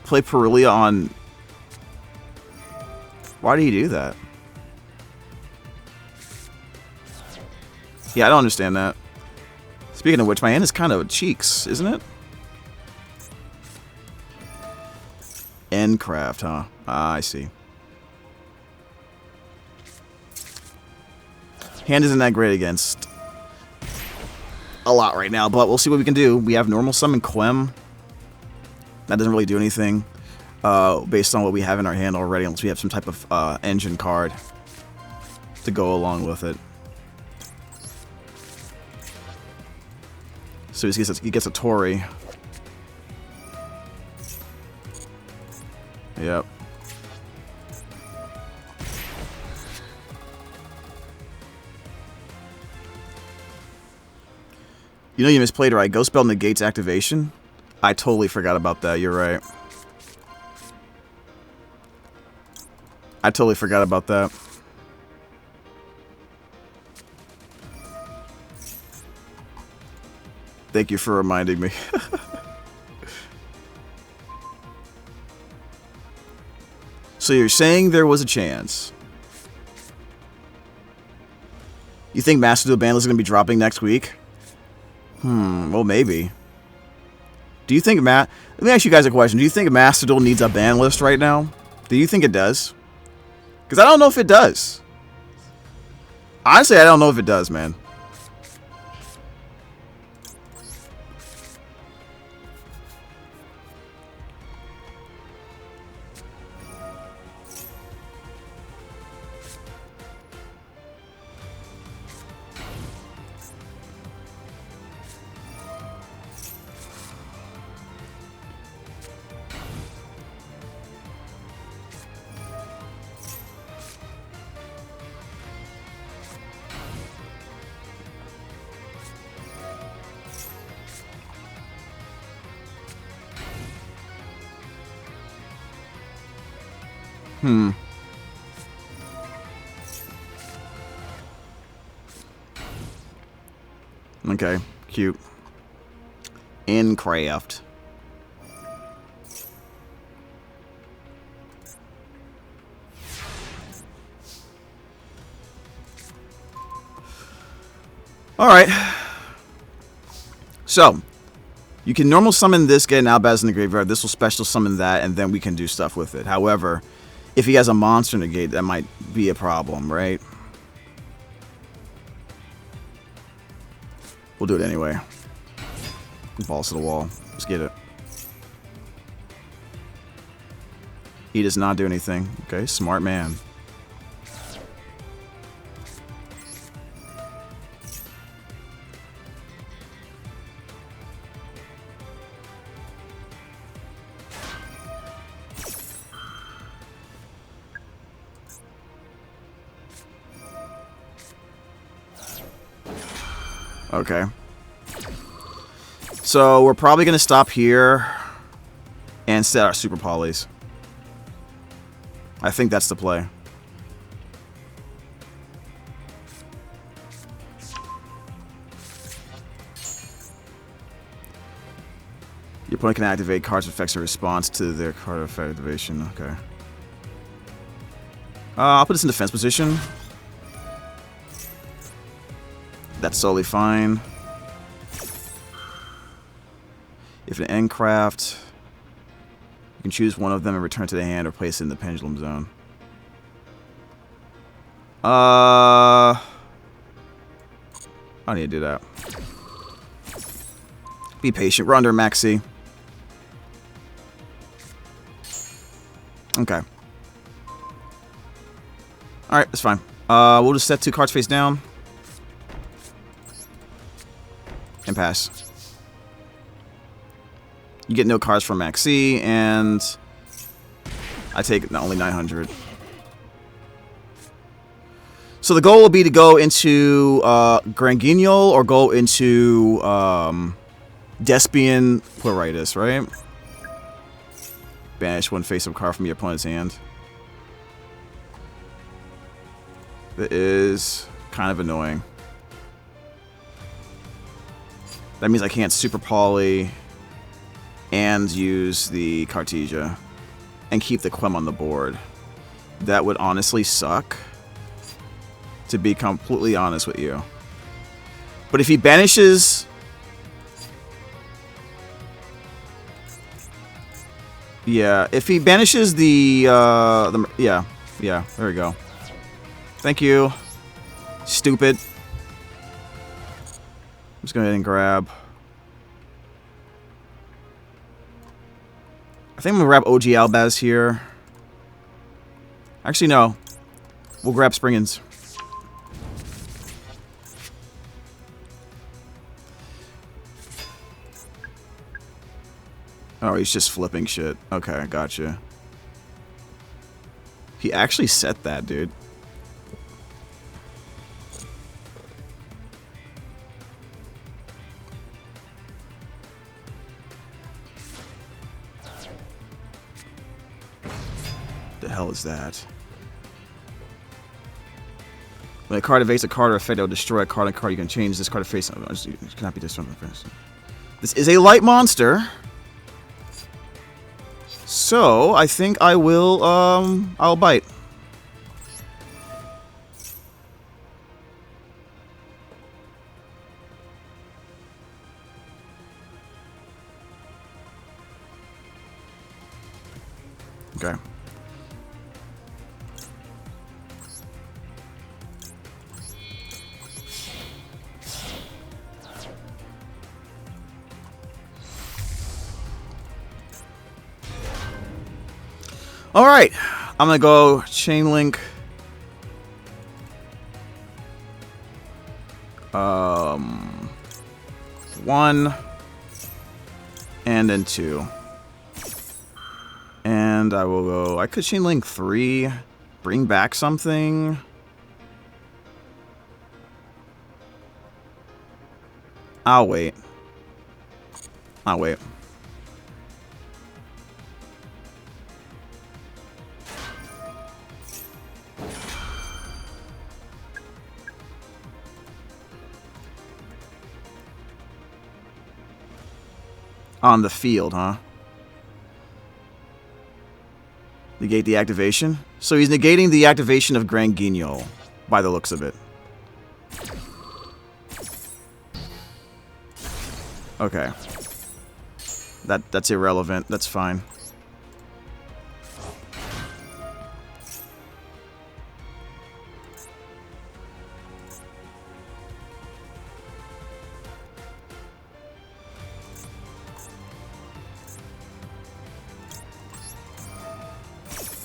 play Perulia on... Why did he do that? Yeah, I don't understand that. Speaking of which, my hand is kind of cheeks, isn't it? Endcraft, huh? Ah, I see. Hand isn't that great against a lot right now, but we'll see what we can do. We have normal summon Quem. That doesn't really do anything based on what we have in our hand already, unless we have some type of engine card to go along with it. So he gets a Tori. Yep. You know you misplayed, right? Ghost Spell negates activation. I totally forgot about that. You're right. I totally forgot about that. Thank you for reminding me. So you're saying there was a chance. You think Master Duel ban list is going to be dropping next week? Well, maybe. Do you think Let me ask you guys a question. Do you think Master Duel needs a ban list right now? Do you think it does? Because I don't know if it does. Honestly, I don't know if it does, man. Okay, cute. In craft. Alright. So, you can normal summon this, get an Albaz in the graveyard. This will special summon that, and then we can do stuff with it. However, if he has a monster negate, that might be a problem, right? We'll do it anyway. Balls to the wall. Let's get it. He does not do anything. Okay, smart man. Okay. So we're probably going to stop here and set our super polys. I think that's the play. Your opponent can activate cards with effects in response to their card effect activation. Okay. I'll put this in defense position. That's totally fine. If an end craft, you can choose one of them and return to the hand or place it in the pendulum zone. I don't need to do that. Be patient. We're under max C. Okay. Alright, that's fine. We'll just set 2 cards face down. And pass. You get no cards from max C, and I take only 900. So the goal will be to go into Granguignol or go into Despian Pleuritis, right? Banish one face-up card from your opponent's hand. That is kind of annoying. That means I can't Super Poly and use the Cartesia and keep the Quem on the board. That would honestly suck, to be completely honest with you. But if he banishes... Yeah, if he banishes yeah, there we go. Thank you. Stupid. I'm just going to go ahead and grab... I think I'm going to grab OG Albaz here. Actually, no. We'll grab Springens. Oh, he's just flipping shit. Okay, gotcha. He actually set that, dude. The hell is that? When a card evades a card or effect that will destroy a card on card, you can change this card to face. It cannot be destroyed. This is a light monster. So, I think I will, I'll bite. Okay. All right, I'm gonna go chain link. 1 and then 2, and I will go. I could chain link 3, bring back something. I'll wait. I'll wait. On the field, huh? Negate the activation? So he's negating the activation of Grand Guignol, by the looks of it. Okay. That's irrelevant. That's fine.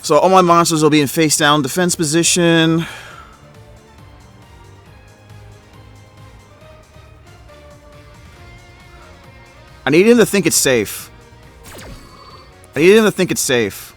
So all my monsters will be in face-down defense position. I need him to think it's safe. I need him to think it's safe.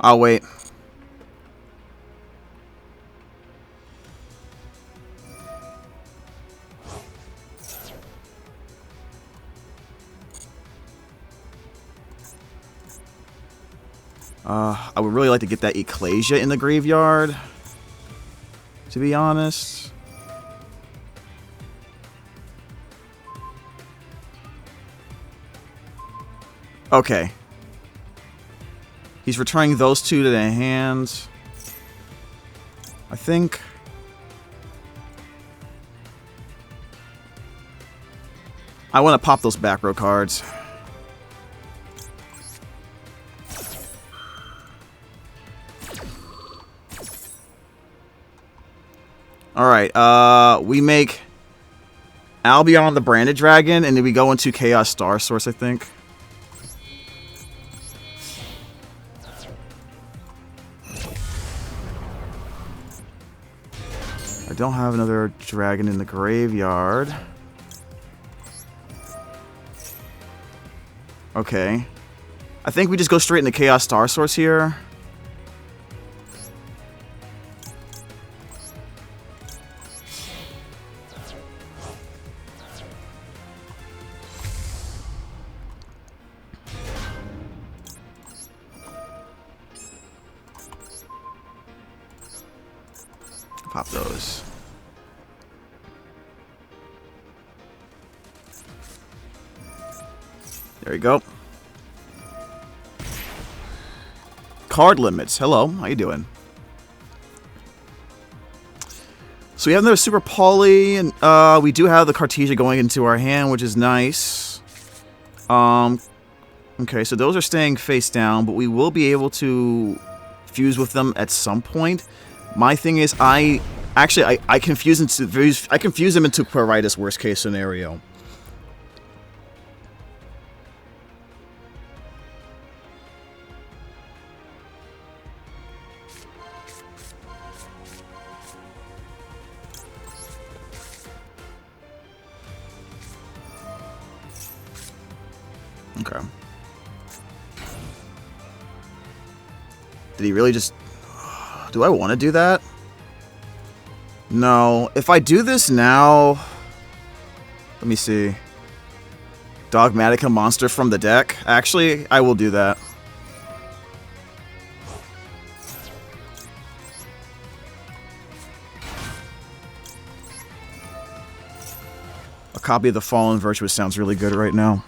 I'll wait. I would really like to get that Ecclesia in the graveyard, to be honest. Okay. He's returning those two to their hands. I think. I want to pop those back row cards. Alright, we make Albion the Branded Dragon, and then we go into Chaos Star Source, I think. I don't have another dragon in the graveyard. Okay. I think we just go straight into Chaos Star Source here. Pop those. There you go. Card limits. Hello, how you doing? So we have another Super Poly, and we do have the Cartesia going into our hand, which is nice. Okay, so those are staying face down, but we will be able to fuse with them at some point. My thing is, I confuse them into Quiritis, worst case scenario. Okay. Did he really just... Do I want to do that? No. If I do this now... Let me see. Dogmatica monster from the deck? Actually, I will do that. A copy of the Fallen Virtuous sounds really good right now.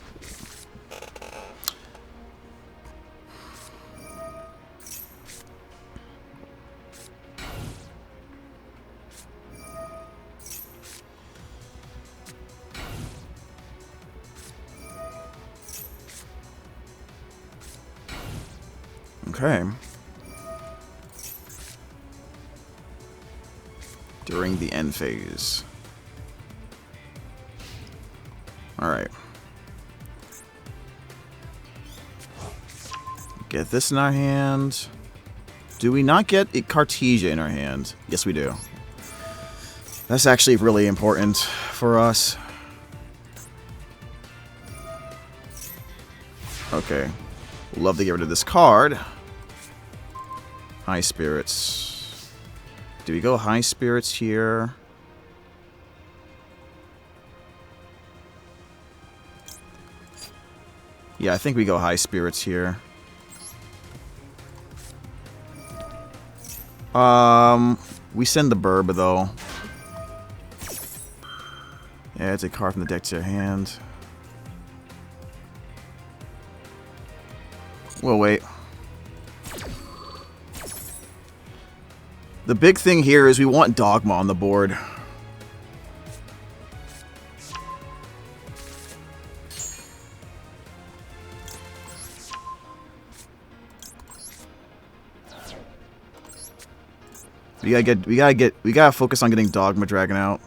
Okay. During the end phase. Alright. Get this in our hand. Do we not get a Cartesia in our hand? Yes, we do. That's actually really important for us. Okay. Love to get rid of this card. High Spirits. Do we go High Spirits here? Yeah, I think we go High Spirits here. We send the Burb, though. Yeah, it's a card from the deck to your hand. We'll wait. The big thing here is we want Dogma on the board. We gotta focus on getting Dogma Dragon out.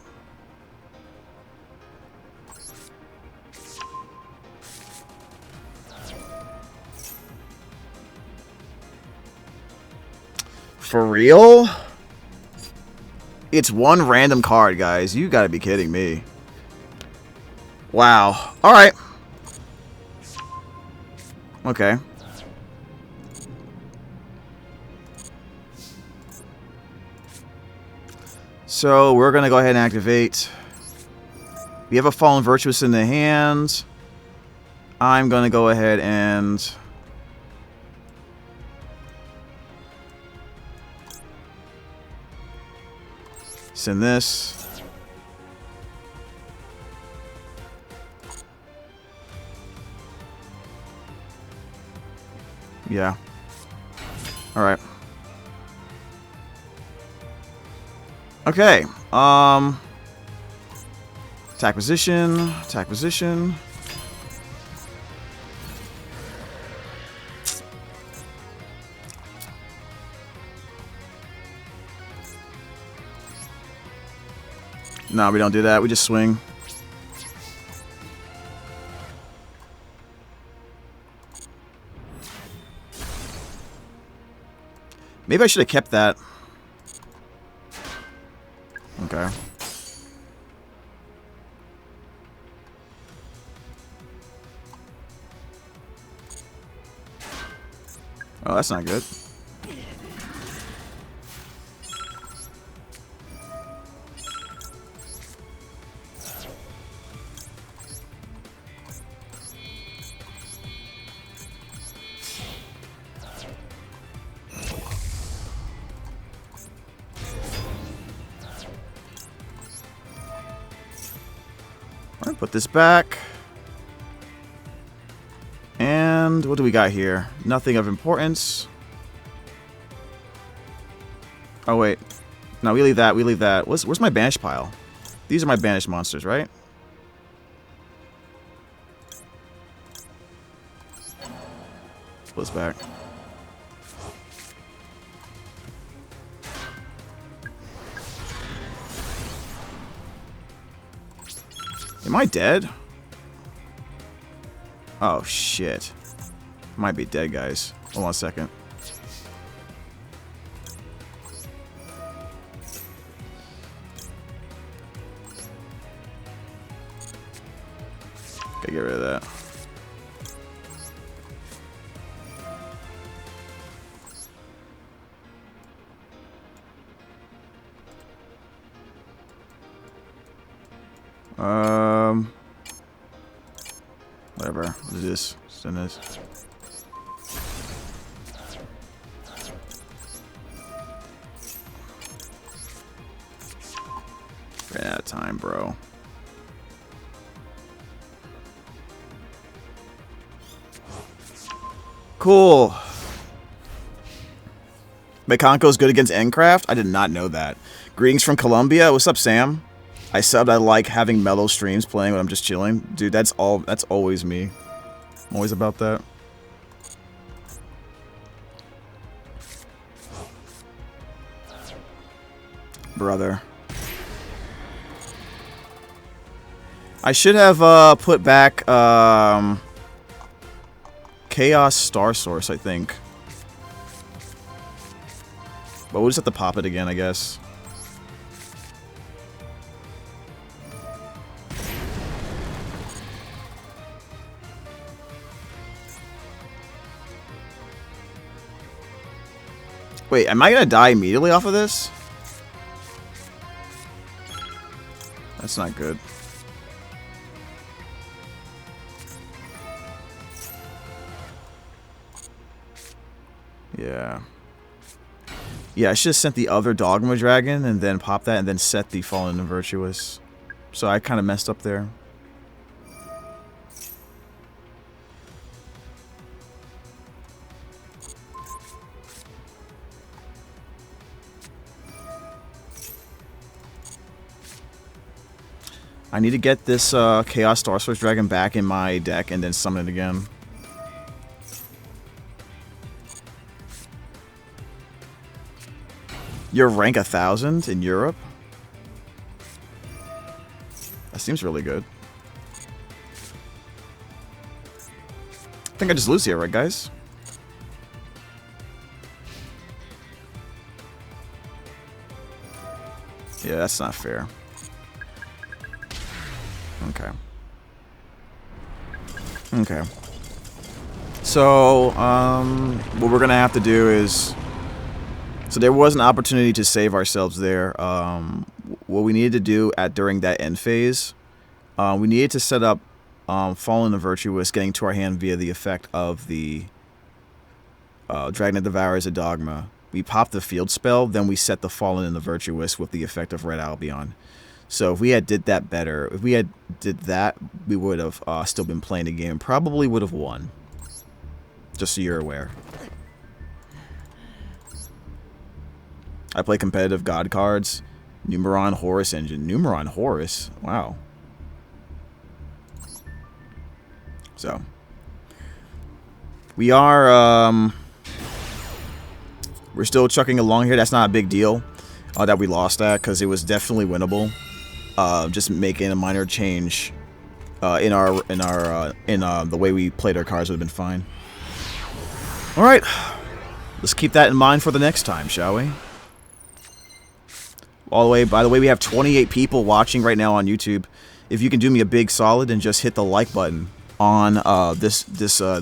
For real? It's one random card, guys. You gotta be kidding me. Wow. Alright. Okay. So, we're gonna go ahead and activate. We have a Fallen Virtuous in the hand. I'm gonna go ahead and... send this. Yeah. Alright. Okay. Attack position. Attack position. No, we don't do that. We just swing. Maybe I should have kept that. Okay. Oh, that's not good. Alright, put this back. And what do we got here? Nothing of importance. Oh, wait. No, we leave that. We leave that. Where's my banish pile? These are my banished monsters, right? Put this back. Am I dead? Oh, shit. Might be dead, guys. Hold on a second. Gotta get rid of that. Whatever. What is this? Send this. Ran out of time, bro. Cool. Mekonko's good against Endcraft? I did not know that. Greetings from Colombia. What's up, Sam? I subbed. I like having mellow streams playing when I'm just chilling. Dude, that's always me. I'm always about that. Brother. I should have put back Chaos Star Source, I think. But we'll just have to pop it again, I guess. Wait, am I gonna die immediately off of this? That's not good. Yeah. Yeah, I should have sent the other Dogma Dragon and then pop that and then set the Fallen and Virtuous. So I kind of messed up there. I need to get this Chaos Star Source Dragon back in my deck and then summon it again. You're rank 1000 in Europe? That seems really good. I think I just lose here, right, guys? Yeah, that's not fair. Okay. Okay. So, what we're gonna have to do is... So there was an opportunity to save ourselves there. What we needed to do during that end phase, we needed to set up Fallen and Virtuous getting to our hand via the effect of the Dragon that Devours a Dogma. We popped the field spell, then we set the Fallen and the Virtuous with the effect of Red Albion. So if we had did that better, if we had did that, we would have still been playing the game and probably would have won. Just so you're aware. I play competitive God cards. Numeron Horus engine. Numeron Horus? Wow. So. We are, we're still chucking along here. That's not a big deal that we lost that, because it was definitely winnable. Just making a minor change in the way we played our cards would have been fine. Alright. Let's keep that in mind for the next time, shall we? By the way, we have 28 people watching right now on YouTube. If you can do me a big solid and just hit the like button on this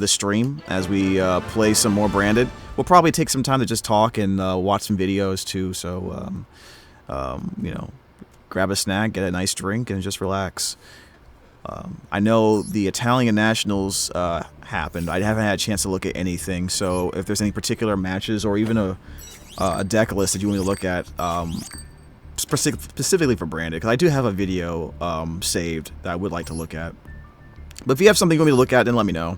stream as we play some more Branded. We'll probably take some time to just talk and watch some videos too. So, you know, grab a snack, get a nice drink, and just relax. I know the Italian Nationals happened. I haven't had a chance to look at anything. So if there's any particular matches or even a deck list that you want me to look at, specifically for Branded, because I do have a video saved that I would like to look at. But if you have something you want me to look at, then let me know.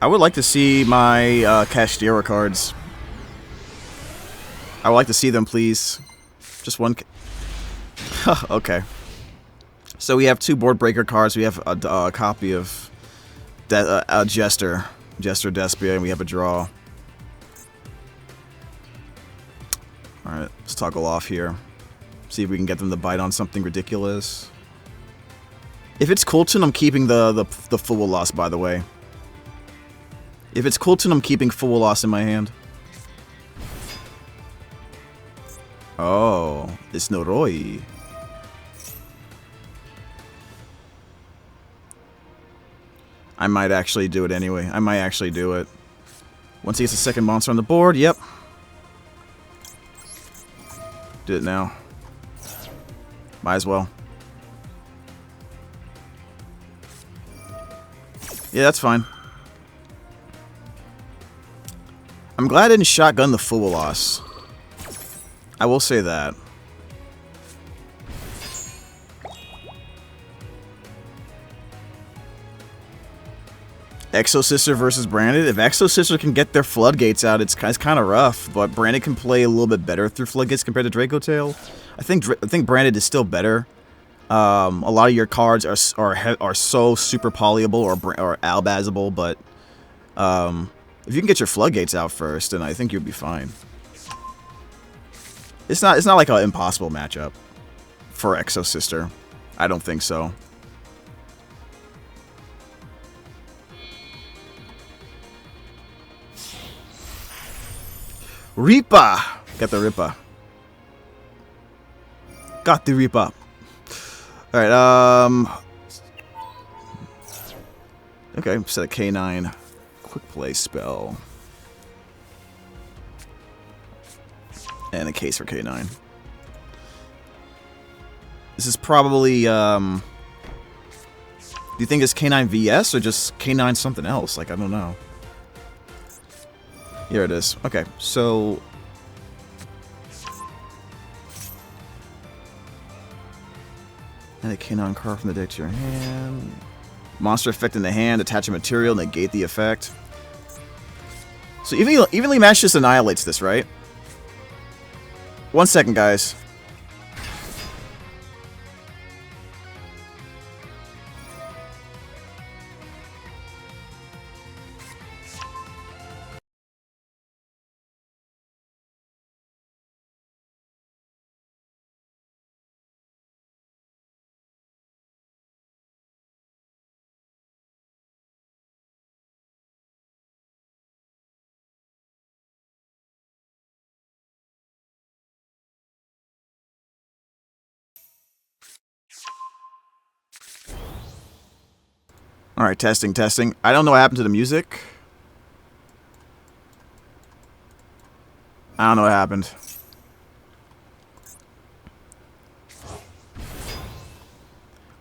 I would like to see my Cashtira cards. I would like to see them, please. Just one. Okay. So we have two board breaker cards. We have a copy of Jester Despia, and we have a draw. Alright, let's toggle off here. See if we can get them to bite on something ridiculous. If it's Coulton, I'm keeping the Fool Loss, by the way. If it's Coulton, I'm keeping Fool Loss in my hand. Oh, it's Noroi. I might actually do it anyway. I might actually do it. Once he gets a second monster on the board, yep. Do it now. Might as well. Yeah, that's fine. I'm glad I didn't shotgun the Fool loss. I will say that. Exo Sister versus Branded. If Exo Sister can get their floodgates out, it's kind of rough. But Branded can play a little bit better through floodgates compared to Draco Tail. I think Branded is still better. A lot of your cards are so super polyable or albazable, but if you can get your floodgates out first, then I think you'll be fine. It's not like an impossible matchup for Exo Sister. I don't think so. Reaper! Got the Reaper. Got the Reaper. Alright, okay, set a K9 quick play spell. And a case for K9. This is probably, do you think it's K9 VS or just K9 something else? Like, I don't know. Here it is. Okay, so... And a K9 card from the deck to your hand. Monster effect in the hand, attach a material, negate the effect. So evenly matched just annihilates this, right? 1 second, guys. Alright, testing, testing. I don't know what happened to the music. I don't know what happened.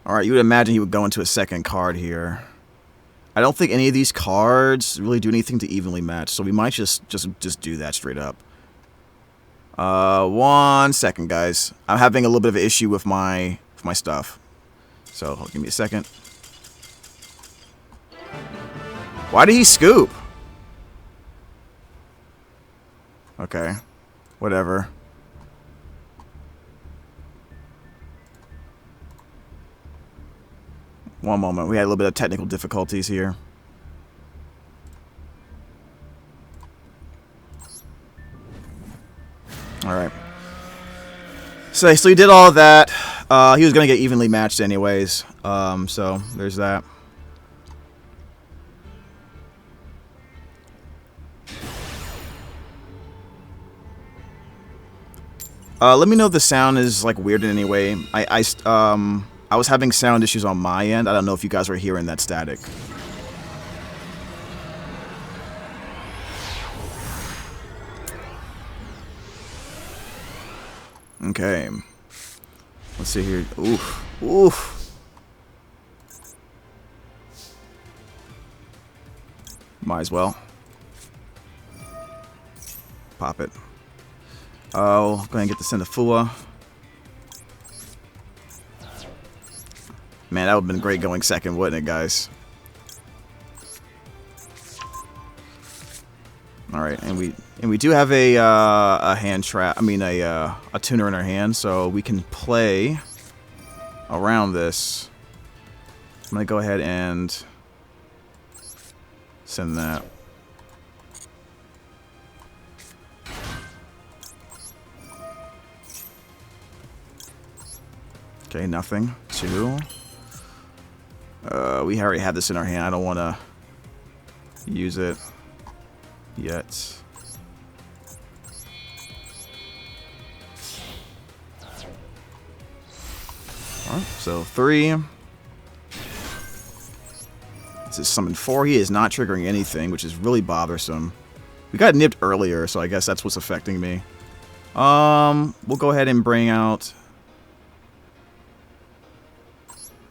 Alright, you would imagine he would go into a second card here. I don't think any of these cards really do anything to evenly match, so we might just do that straight up. 1 second, guys. I'm having a little bit of an issue with my stuff. So, give me a second. Why did he scoop? Okay. Whatever. One moment. We had a little bit of technical difficulties here. Alright. So he did all of that. He was going to get evenly matched anyways. So, there's that. Let me know if the sound is like weird in any way. I was having sound issues on my end. I don't know if you guys were hearing that static. Okay. Let's see here. Oof. Oof. Might as well. Pop it. Oh, go ahead and get this into Fua. Man, that would have been great going second, wouldn't it, guys? All right, and we do have a hand trap. I mean, a tuner in our hand, so we can play around this. I'm gonna go ahead and send that. Okay, nothing. 2. We already have this in our hand. I don't want to use it yet. Alright, so 3. This is summon 4. He is not triggering anything, which is really bothersome. We got nipped earlier, so I guess that's what's affecting me. We'll go ahead and bring out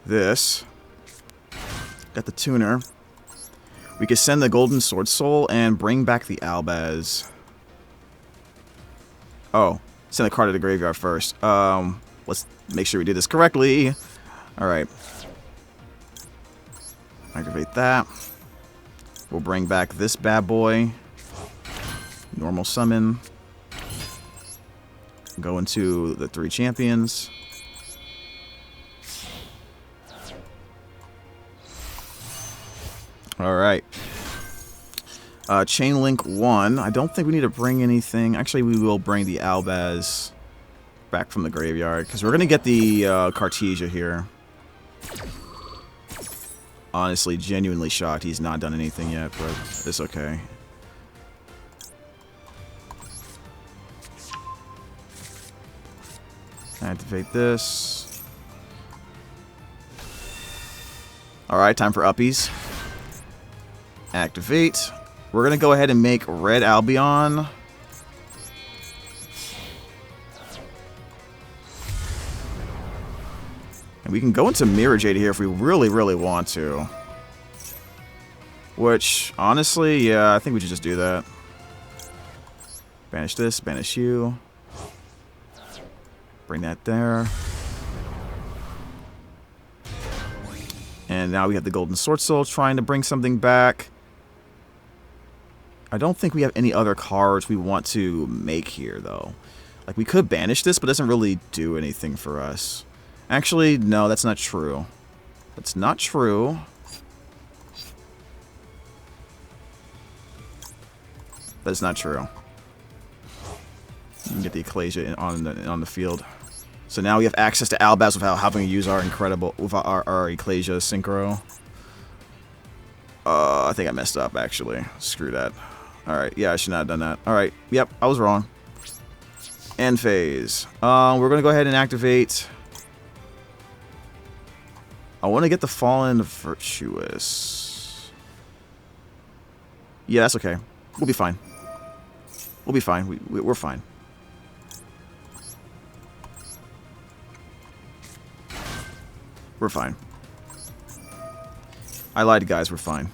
this. Got the tuner. We could send the Golden Sword Soul and bring back the Albaz. Oh, send the card to the graveyard first. Let's make sure we do this correctly. Alright. Activate that. We'll bring back this bad boy. Normal summon. Go into the 3 champions. Alright. Chain Link 1. I don't think we need to bring anything. Actually, we will bring the Albaz back from the graveyard, because we're going to get the Cartesia here. Honestly, genuinely shocked he's not done anything yet, but it's okay. Activate this. Alright, time for uppies. Activate. We're going to go ahead and make Red Albion. And we can go into Mirror Jade here if we really, really want to. Which, honestly, yeah, I think we should just do that. Banish this, banish you. Bring that there. And now we have the Golden Sword Soul trying to bring something back. I don't think we have any other cards we want to make here, though. Like, we could banish this, but it doesn't really do anything for us. Actually, no, that's not true. That's not true. That's not true. You can get the Ecclesia on the field. So now we have access to Albaz without having to use our our Ecclesia Synchro. I think I messed up, actually. Screw that. Alright, yeah, I should not have done that. Alright, yep, I was wrong. End phase. We're going to go ahead and activate... I want to get the Fallen Virtuous. Yeah, that's okay. We'll be fine. We'll be fine. We're fine. We're fine. I lied, guys. We're fine.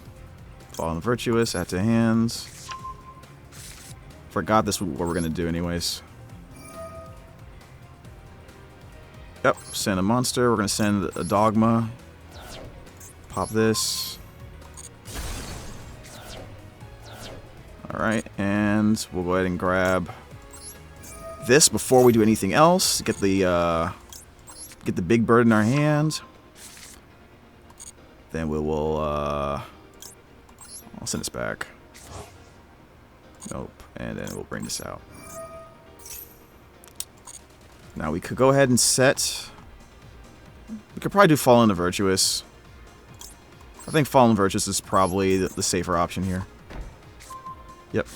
Fallen Virtuous, add to hands. Forgot this was what we're going to do anyways. Yep, send a monster. We're going to send a Dogma. Pop this. Alright, and we'll go ahead and grab this before we do anything else. Get the big bird in our hand. Then we will, I'll send this back. Nope, and then we'll bring this out. Now we could go ahead and set... We could probably do Fallen the Virtuous. I think Fallen Virtuous is probably the safer option here. Yep.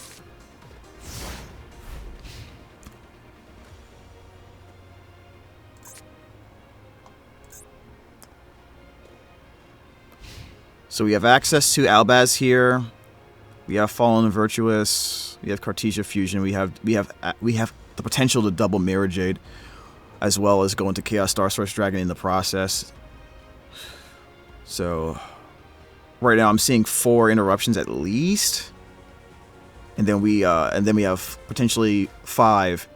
So we have access to Albaz here. We have Fallen Virtuous. We have Cartesia Fusion. We have the potential to double Mirror Jade, as well as go into Chaos Star Source Dragon in the process. So right now I'm seeing 4 interruptions at least, and then we have potentially 5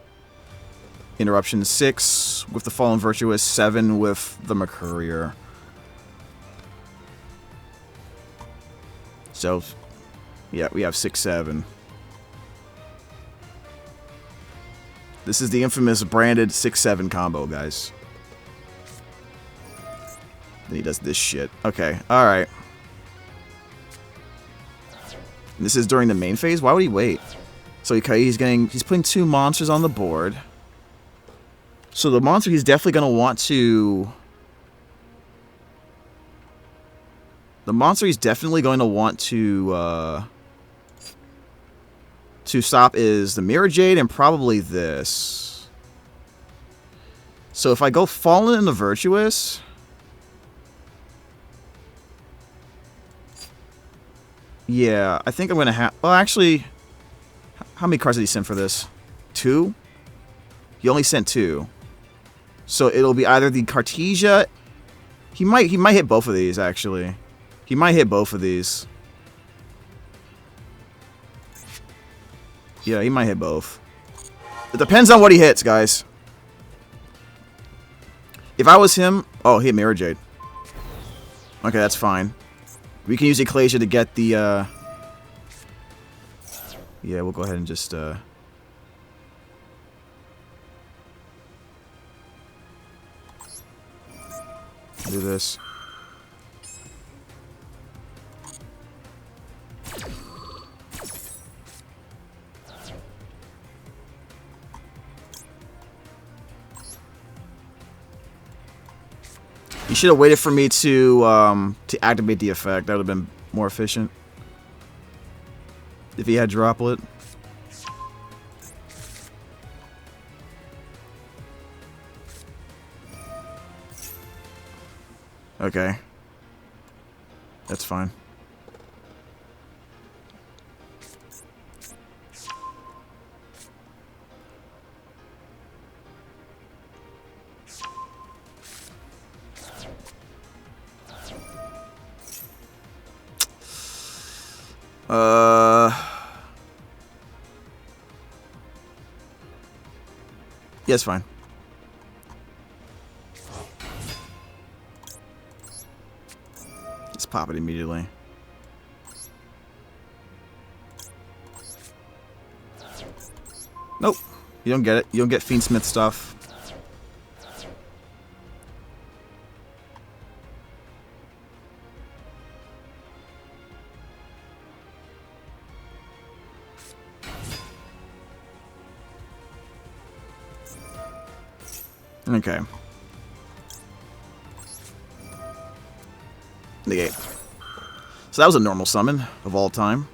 interruptions, 6 with the Fallen Virtuous, 7 with the Mercurier. So yeah, we have 6, 7. This is the infamous branded 6-7 combo, guys. Then he does this shit. Okay, alright. This is during the main phase? Why would he wait? So he's putting 2 monsters on the board. So the monster he's definitely gonna want to... The monster he's definitely going to want to stop is the Mirror Jade and probably this. So if I go Fallen and the Virtuous... Yeah, I think I'm going to have... Well, actually... How many cards did he send for this? 2? He only sent 2. So it'll be either the Cartesia... He might hit both of these, actually. He might hit both of these. Yeah, he might hit both. It depends on what he hits, guys. If I was him... Oh, he hit Mirror Jade. Okay, that's fine. We can use Ecclesia to get the... Yeah, we'll go ahead and just... Do this. You should have waited for me to activate the effect. That would have been more efficient. If he had Droplet. Okay. That's fine. Yeah, it's fine. Let's pop it immediately. Nope. You don't get it. You don't get Fiendsmith stuff. Okay. Negate. So that was a normal summon of all time.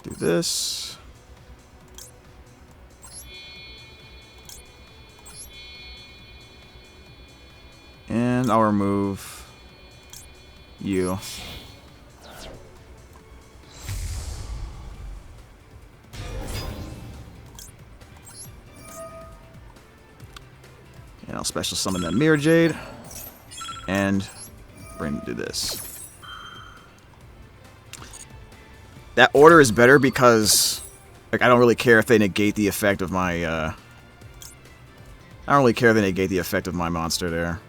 Do this. And I'll remove you. And I'll special summon that Mirror Jade. And do this. That order is better because, like, I don't really care if they negate the effect of my, I don't really care if they negate the effect of my monster there.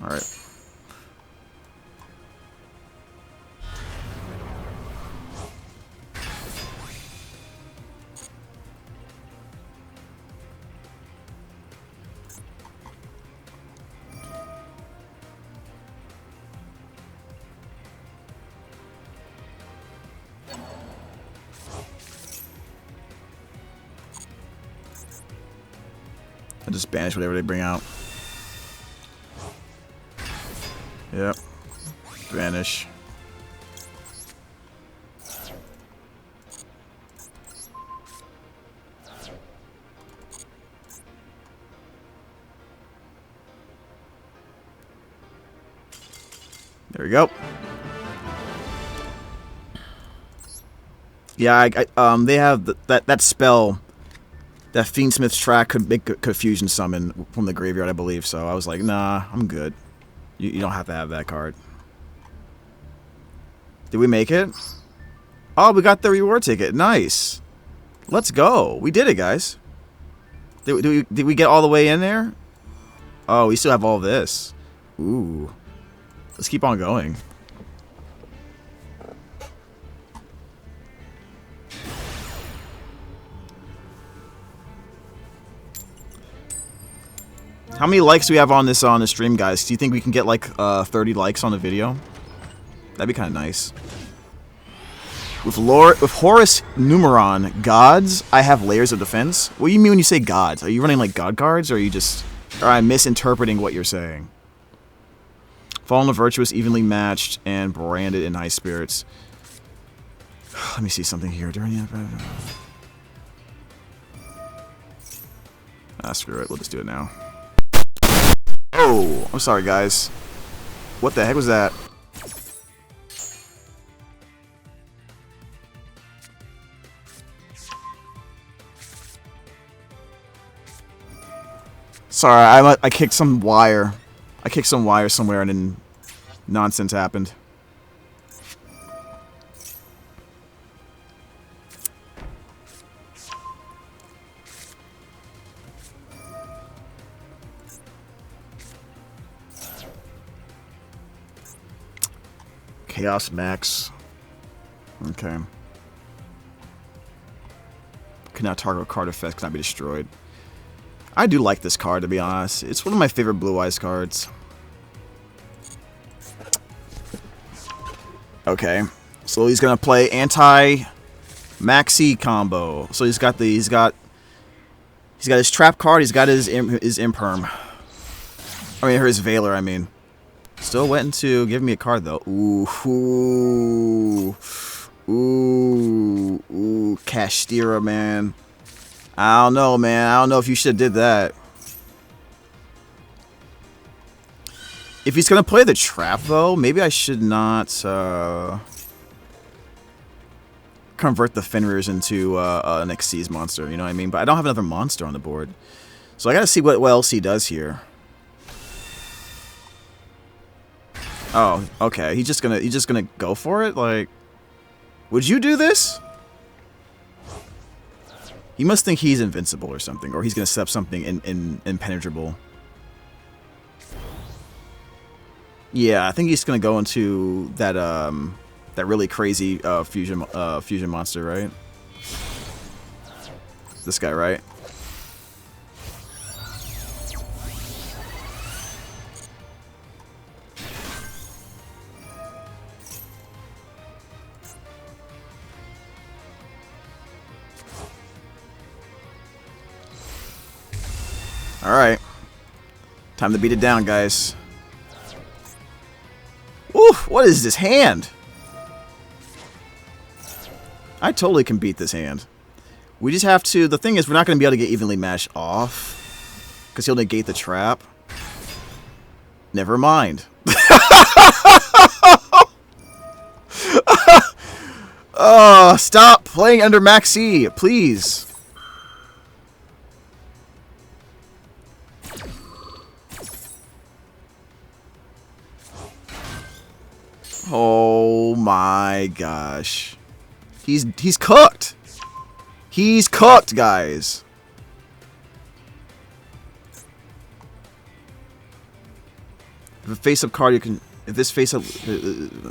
Alright. I just banish whatever they bring out. Yep. Vanish. There we go. Yeah, they have that spell. That Fiendsmith's track could make a confusion summon from the graveyard, I believe. So I was like, nah, I'm good. You don't have to have that card. Did we make it? Oh, we got the reward ticket. Nice. Let's go. We did it, guys. Did we get all the way in there? Oh, we still have all this. Ooh. Let's keep on going. How many likes do we have on this stream, guys? Do you think we can get like 30 likes on the video? That'd be kind of nice. With Horus Numeron gods, I have layers of defense. What do you mean when you say gods? Are you running like god cards, or are you just? Or I'm misinterpreting what you're saying? Fallen and Virtuous, evenly matched and branded in high spirits. Let me see something here. Screw it. We'll just do it now. Oh, I'm sorry, guys. What the heck was that? Sorry, I kicked some wire. I kicked some wire somewhere and then nonsense happened. Chaos Max. Okay. Cannot target a card effect, cannot be destroyed. I do like this card, to be honest. It's one of my favorite Blue Eyes cards. Okay. So he's gonna play anti-Maxi combo. So he's got his trap card, he's got his imperm. I mean, his Veiler, I mean. Still waiting to give me a card, though. Ooh. Castira, man. I don't know, man. I don't know if you should have did that. If he's going to play the trap, though, maybe I should not convert the Fenrir's into an Xyz monster, you know what I mean? But I don't have another monster on the board. So I got to see what else he does here. Oh, okay. He's just gonna go for it? Like, would you do this? He must think he's invincible or something, or he's gonna set up something impenetrable. Yeah, I think he's gonna go into that that really crazy fusion monster, right? This guy, right? Alright. Time to beat it down, guys. Oof, what is this hand? I totally can beat this hand. We just have to... The thing is, we're not going to be able to get evenly matched off. Because he'll negate the trap. Never mind. Oh, stop playing under Maxi, please. Oh my gosh. He's cooked. He's cooked, guys. If a face-up card you can... If this face-up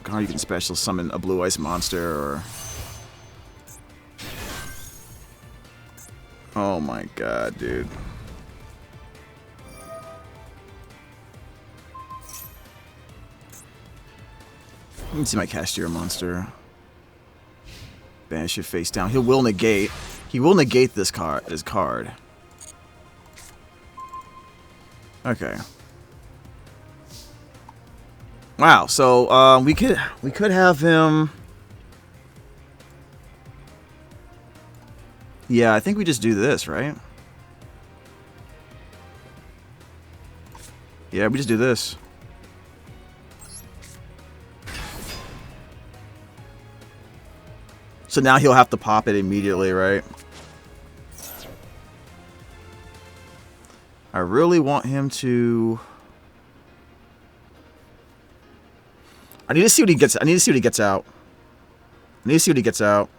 card you can special summon a Blue Ice monster or... Oh my god, dude. Let me see my Castira monster. Banish it face down. He will negate. He will negate this card. Okay. Wow. So we could have him. Yeah, I think we just do this, right? Yeah, we just do this. So now he'll have to pop it immediately, right? I really want him to... I need to see what he gets. I need to see what he gets out. I need to see what he gets out.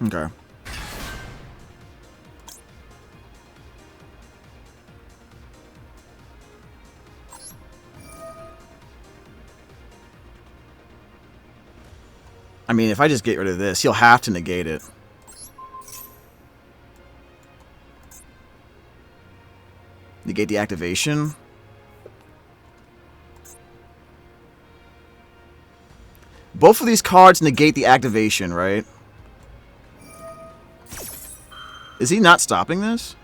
Okay. I mean, if I just get rid of this, he'll have to negate it. Negate the activation. Both of these cards negate the activation, right? Is he not stopping this?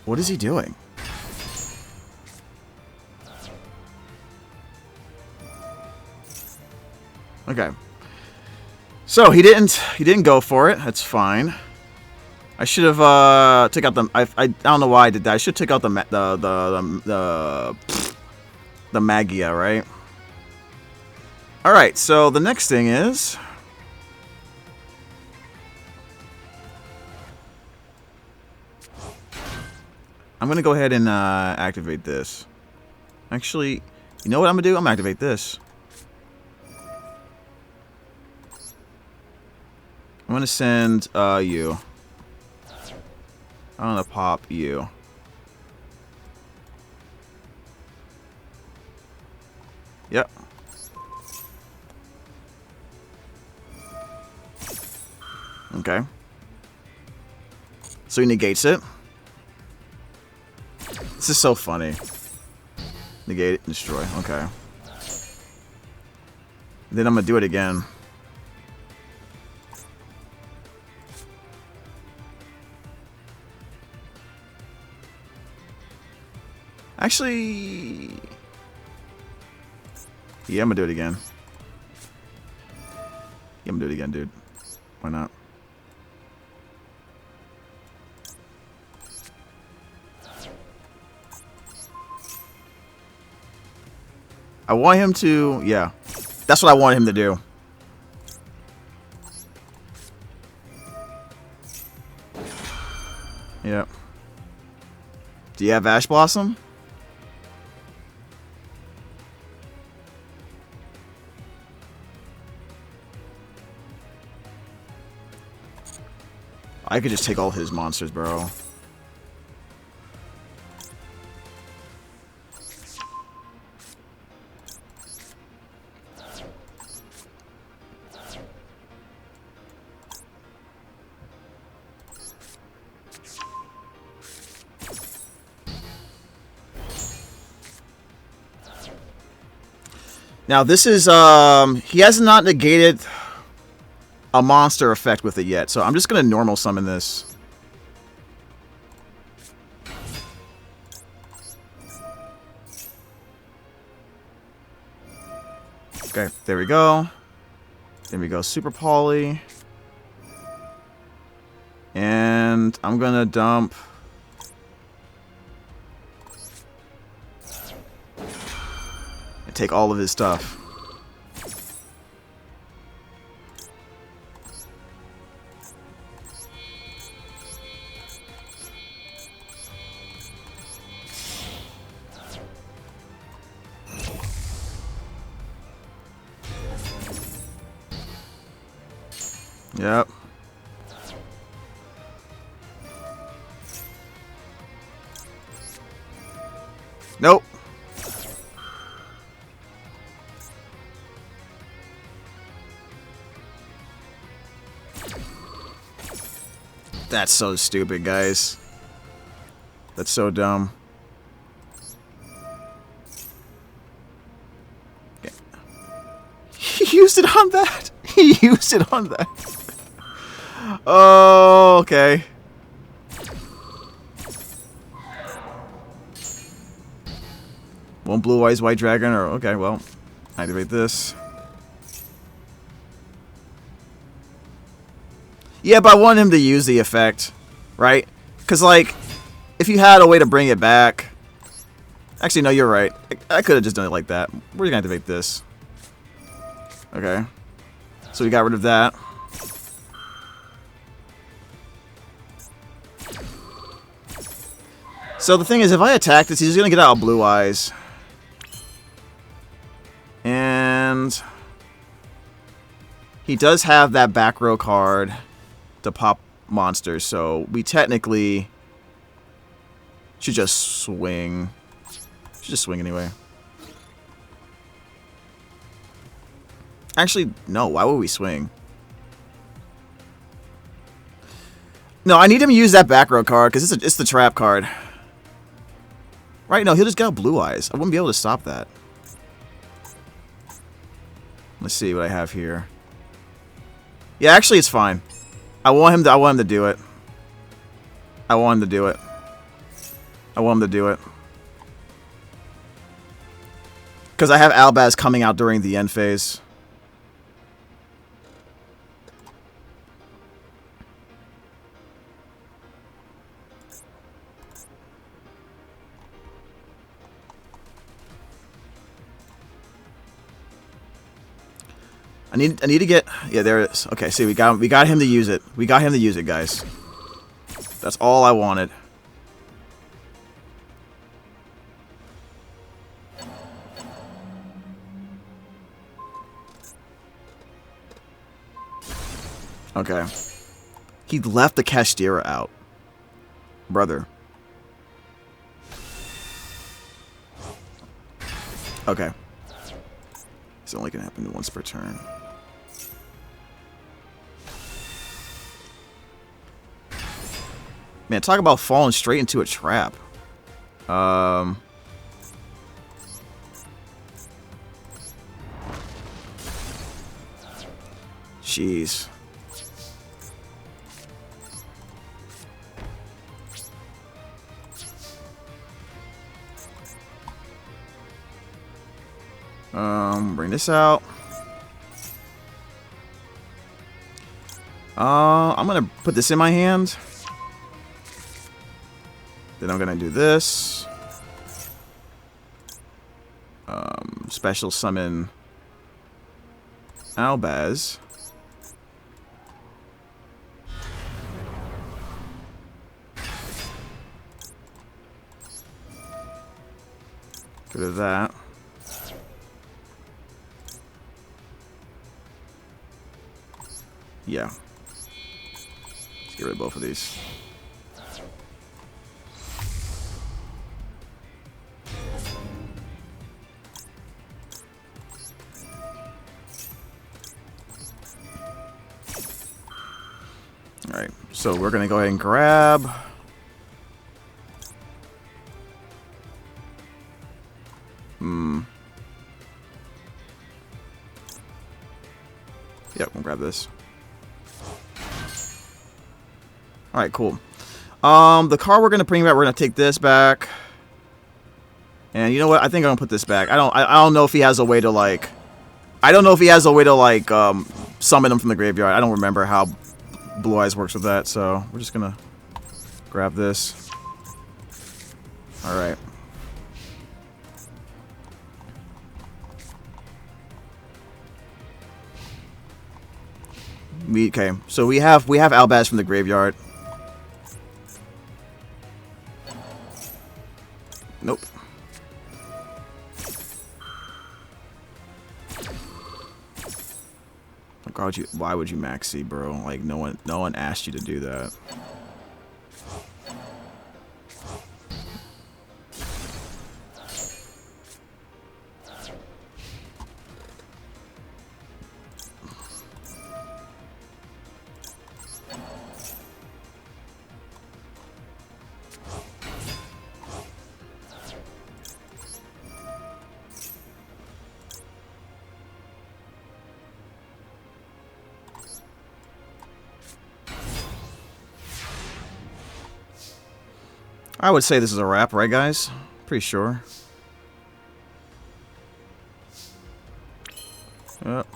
What is he doing? Okay. So he didn't go for it. That's fine. I should have took out the I don't know why I did that. I should have took out the Magia, right? All right. So the next thing is I'm gonna go ahead and activate this. Actually, you know what I'm gonna do? I'm gonna activate this. I'm gonna send you. I'm gonna pop you. Yep. Okay. So he negates it. This is so funny. Negate it, destroy. Okay. Then I'm gonna do it again. Actually, yeah, I'm gonna do it again. Yeah, I'm gonna do it again, dude. Why not? I want him to, yeah. That's what I want him to do. Yep. Do you have Ash Blossom? I could just take all his monsters, bro. Now this is he has not negated a monster effect with it yet, so I'm just gonna normal summon this. Okay, there we go. There we go, Super Poly. And I'm gonna dump and take all of his stuff. Yep. Nope. That's so stupid, guys. That's so dumb. Okay. He used it on that. He used it on that. Oh, okay. One blue eyes white dragon, or okay, well, activate this. Yeah, but I want him to use the effect, right? Because, like, if you had a way to bring it back... Actually, no, you're right. I could have just done it like that. We're going to activate this. Okay. So we got rid of that. So the thing is, if I attack this, he's going to get out blue eyes. And... he does have that back row card to pop monsters, so we technically should just swing. Should just swing anyway. Actually, no. Why would we swing? No, I need him to use that back row card because it's the trap card. Right? No, he'll just get Blue Eyes. I wouldn't be able to stop that. Let's see what I have here. Yeah, actually, it's fine. I want him to do it. I want him to do it. I want him to do it. Because I have Albaz coming out during the end phase. I need to get, yeah, there it is. Okay, see, we got him to use it. We got him to use it, guys. That's all I wanted. Okay. He left the Kashtira out. Brother. Okay. It's only gonna happen once per turn. Man, talk about falling straight into a trap. Jeez. Bring this out. I'm gonna put this in my hand. Then I'm gonna do this. Special summon Albaz. Get rid of that. Yeah. Let's get rid of both of these. Alright, so we're going to go ahead and grab... Yep, we'll grab this. Alright, cool. The card we're going to bring back, we're going to take this back. And you know what? I think I'm going to put this back. I don't know if he has a way to, like... I don't know if he has a way to, like, summon him from the graveyard. I don't remember how Blue Eyes works with that, so we're just gonna grab this. Alright. Okay, so we have Albaz from the graveyard. Nope. Why would you maxi, bro? Like no one asked you to do that. I would say this is a wrap, right, guys? Pretty sure. Yep.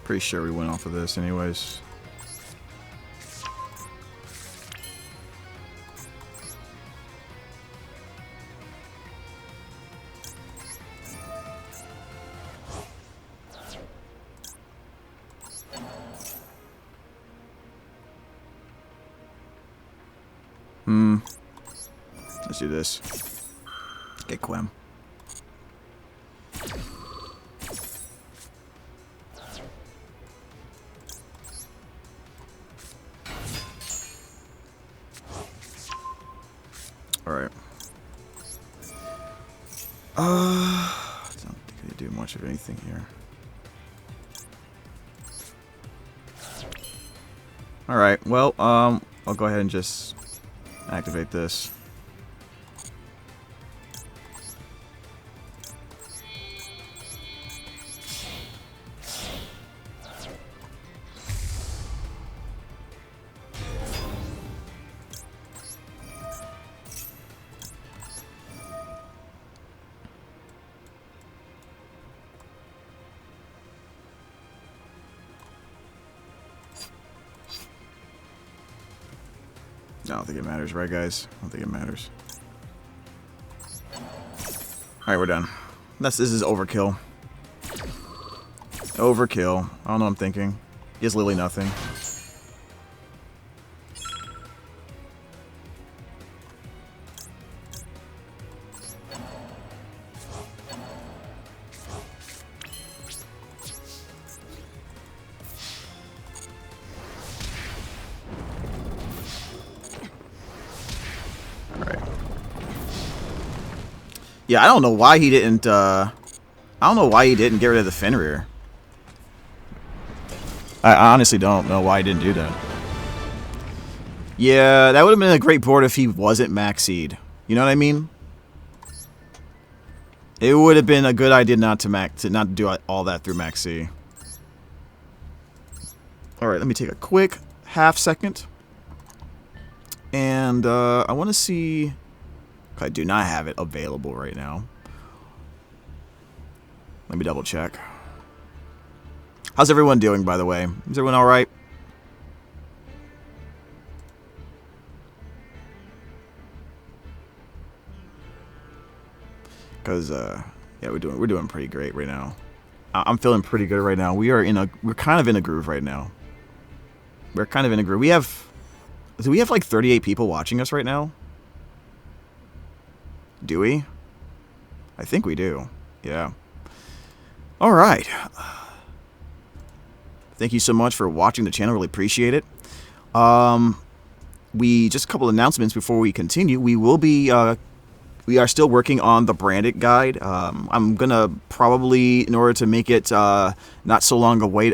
Pretty sure we went off of this anyways. Let's do this. Get Quem. Alright. I don't think I do much of anything here. Alright, well, I'll go ahead and just activate this. I don't think it matters, right, guys? I don't think it matters. Alright, we're done. This is overkill. Overkill. I don't know what I'm thinking. Gives Lily nothing. Yeah, I don't know why he didn't, I don't know why he didn't get rid of the Fenrir. I honestly don't know why he didn't do that. Yeah, that would have been a great board if he wasn't Maxied. You know what I mean? It would have been a good idea not to do all that through Maxi. Alright, let me take a quick half second. And, I want to see... I do not have it available right now. Let me double check. How's everyone doing, by the way? Is everyone alright? Because, yeah, we're doing pretty great right now. I'm feeling pretty good right now. We're kind of in a groove right now. We're kind of in a groove. Do we have like 38 people watching us right now? Do we? I think we do. Yeah. All right. Thank you so much for watching the channel. Really appreciate it. Just a couple announcements before we continue. We are still working on the branded guide. I'm gonna probably, in order to make it not so long a wait,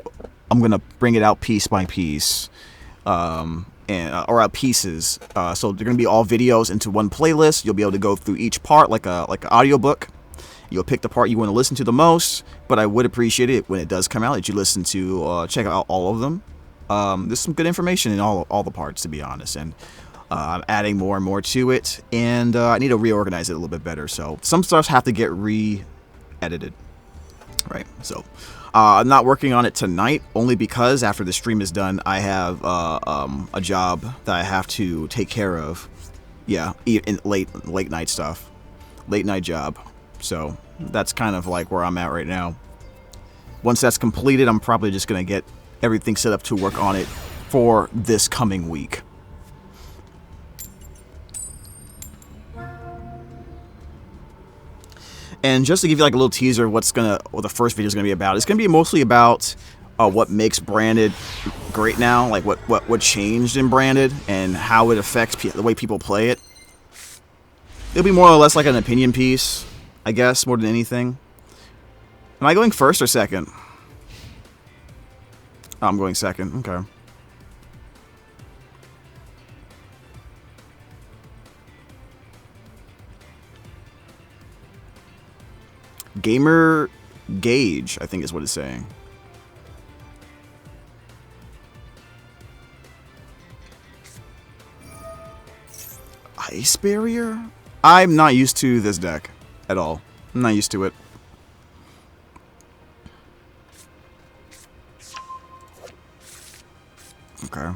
I'm gonna bring it out piece by piece. Or out pieces. So they're gonna be all videos into one playlist. You'll be able to go through each part like an audiobook. You'll pick the part you want to listen to the most. But I would appreciate it when it does come out that you listen to check out all of them. There's some good information in all the parts, to be honest, and I'm adding more and more to it. And I need to reorganize it a little bit better. So some stuff have to get re-edited. Right. So. I'm not working on it tonight, only because after the stream is done, I have a job that I have to take care of. Yeah, in late night stuff, late night job. So that's kind of like where I'm at right now. Once that's completed, I'm probably just gonna get everything set up to work on it for this coming week. And just to give you like a little teaser of what the first video is gonna be about, it's gonna be mostly about what makes Branded great now, like what changed in Branded and how it affects the way people play it. It'll be more or less like an opinion piece, I guess, more than anything. Am I going first or second? Oh, I'm going second. Okay. Gamer Gauge, I think is what it's saying. Ice Barrier? I'm not used to this deck at all. I'm not used to it. Okay.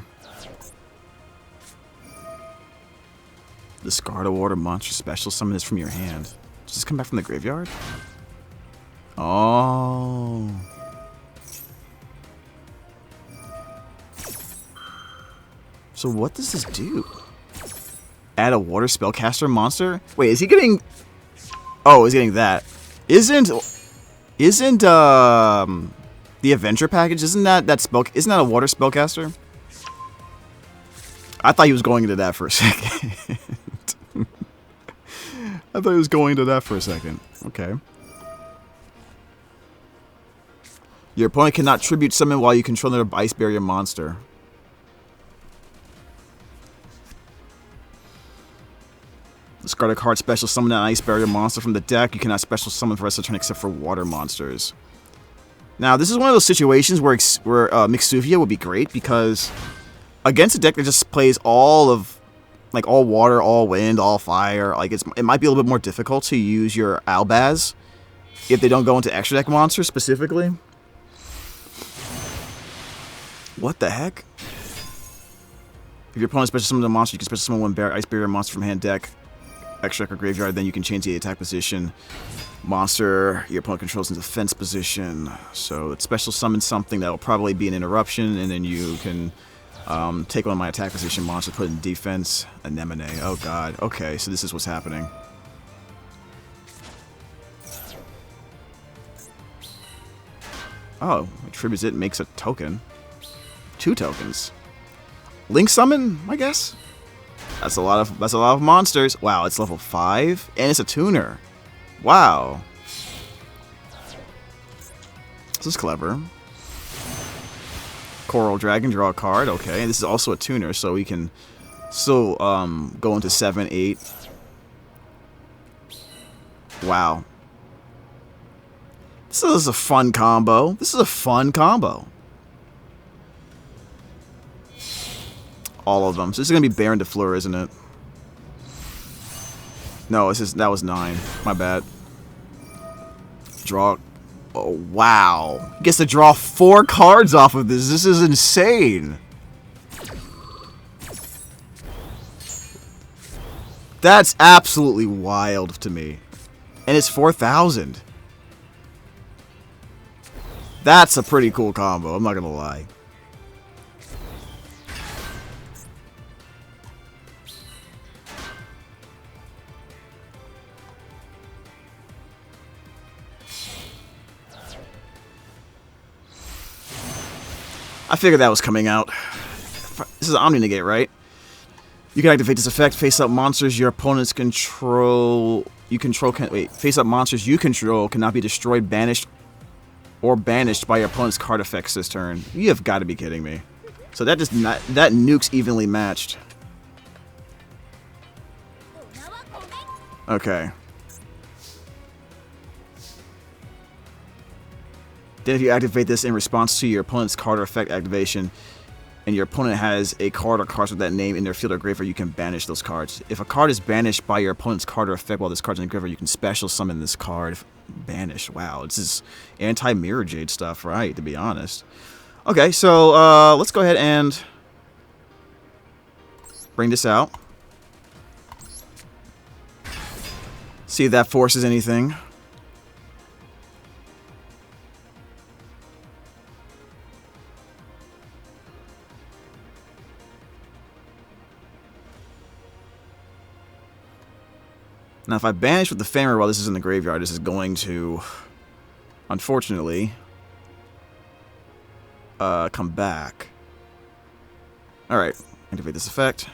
Discard a water monster special, summon this from your hand. Does this come back from the graveyard? Oh. So what does this do? Add a water spellcaster monster? Wait, is he getting... Oh, he's getting that. Isn't the Avenger package, isn't that a water spellcaster? I thought he was going into that for a second. I thought he was going into that for a second. Okay. Your opponent cannot tribute summon while you control their ice barrier monster. Discard a card, special summon an ice barrier monster from the deck. You cannot special summon for the rest of the turn except for water monsters. Now, this is one of those situations where Mixuvia would be great because against a deck that just plays all water, all wind, all fire, like it might be a little bit more difficult to use your Albaz if they don't go into extra deck monsters specifically. What the heck? If your opponent special summons a monster, you can special summon one ice barrier monster from hand deck, extra deck or graveyard. Then you can change the attack position. Monster your opponent controls in defense position. So it's special summon something that will probably be an interruption, and then you can take one of my attack position monsters, put it in defense. Anemone. Oh god. Okay, so this is what's happening. Oh, attributes it, makes a token. 2 tokens. Link summon, I guess. That's a lot of monsters. Wow, it's level 5 and it's a tuner. Wow. This is clever. Coral Dragon, draw a card. Okay, and this is also a tuner, so we can still go into 7, 8. Wow. This is a fun combo. This is a fun combo. All of them. So this is going to be Baron de Fleur, isn't it? No, that was 9. My bad. Draw. Oh, wow. He gets to draw 4 cards off of this. This is insane. That's absolutely wild to me. And it's 4,000. That's a pretty cool combo, I'm not going to lie. I figured that was coming out. This is Omni Negate, right? You can activate this effect. Face up monsters your opponents control. Face up monsters you control cannot be destroyed, banished, or banished by your opponent's card effects this turn. You have got to be kidding me. So that nuke's evenly matched. Okay. Then if you activate this in response to your opponent's card or effect activation, and your opponent has a card or cards with that name in their field or graveyard, you can banish those cards. If a card is banished by your opponent's card or effect while this card's in the graveyard, you can special summon this card. Banish. Wow, this is anti-Mirror Jade stuff, right, to be honest. Okay, so let's go ahead and bring this out. See if that forces anything. Now, if I banish with the Famer while this is in the graveyard, this is going to, unfortunately, come back. Alright, activate this effect.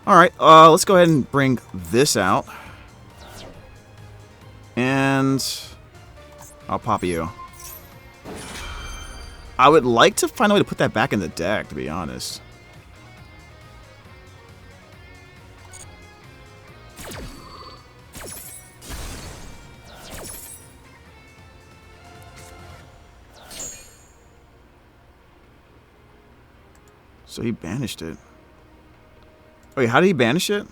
Alright, let's go ahead and bring this out. And I'll pop you. I would like to find a way to put that back in the deck, to be honest. So he banished it. Wait, how did he banish it?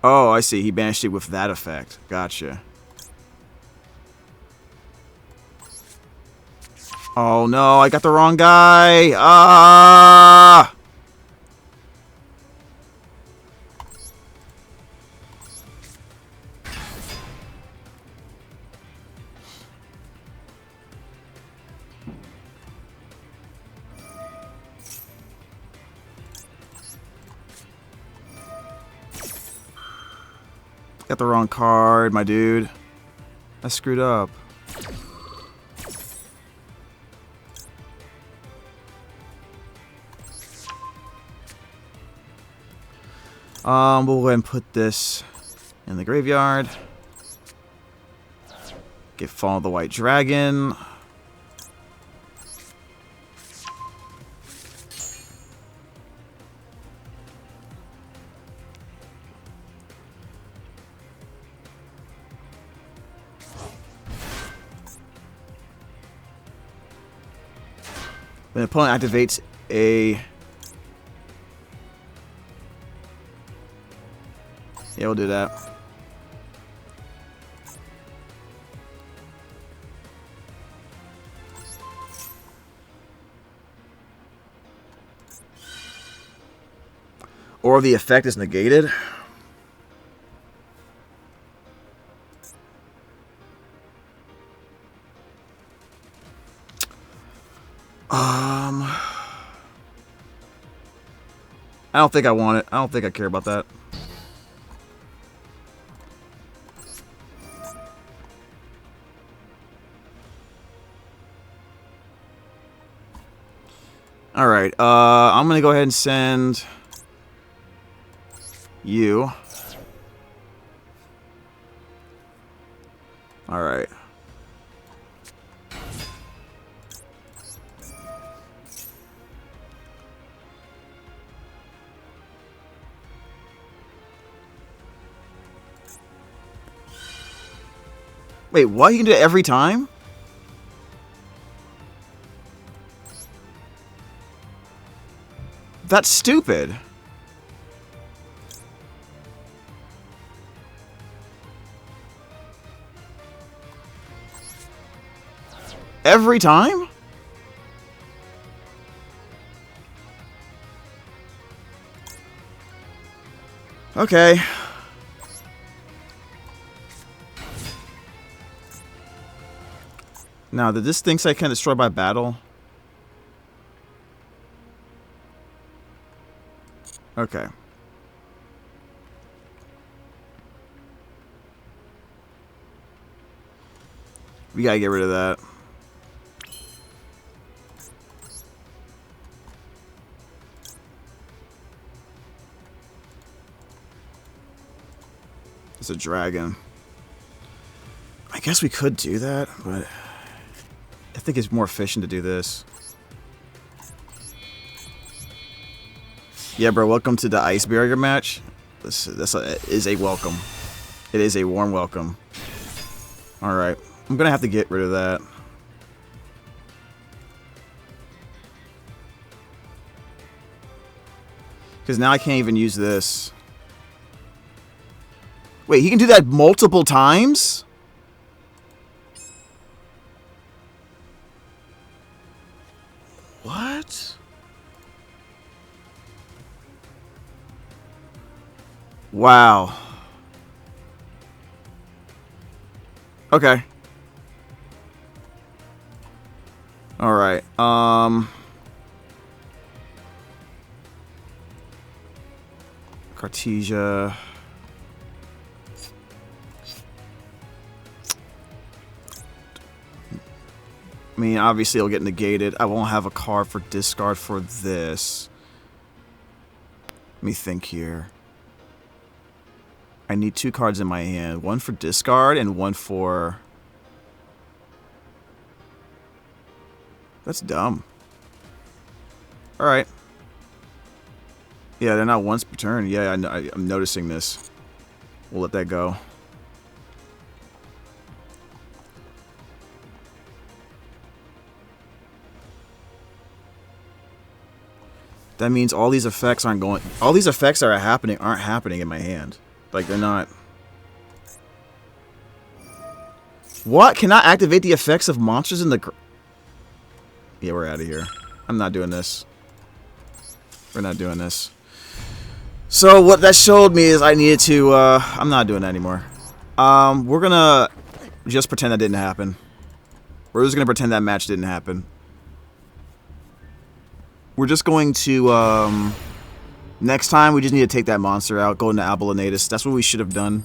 Oh, I see. He banished it with that effect. Gotcha. Oh no, I got the wrong guy. Ah! Got the wrong card, my dude. I screwed up. We'll go ahead and put this in the graveyard. Get Fall of the White Dragon. When the opponent activates a... Yeah, we'll do that. Or the effect is negated. I don't think I want it. I don't think I care about that. Alright, I'm gonna go ahead and send you. Alright. Wait, what? You can do it every time? That's stupid. Every time? Okay. Now, did this think I can destroy by battle? Okay. We gotta get rid of that. It's a dragon. I guess we could do that, but I think it's more efficient to do this. Yeah, bro, welcome to the Ice Barrier match. This is a welcome. It is a warm welcome. Alright, I'm gonna have to get rid of that. Because now I can't even use this. Wait, he can do that multiple times? What? Wow. Okay. All right. Cartesia. I mean, obviously it'll get negated. I won't have a card for discard for this. Let me think here. I need 2 cards in my hand. One for discard and one for... That's dumb. Alright. Yeah, they're not once per turn. Yeah, I'm noticing this. We'll let that go. That means all these effects aren't going... All these effects that are happening aren't happening in my hand. Like, they're not... What? Cannot activate the effects of monsters in the... Yeah, we're out of here. I'm not doing this. We're not doing this. So what that showed me is I needed to, I'm not doing that anymore. We're gonna just pretend that didn't happen. We're just gonna pretend that match didn't happen. We're just going to, next time we just need to take that monster out, go into Abolinatus. That's what we should have done.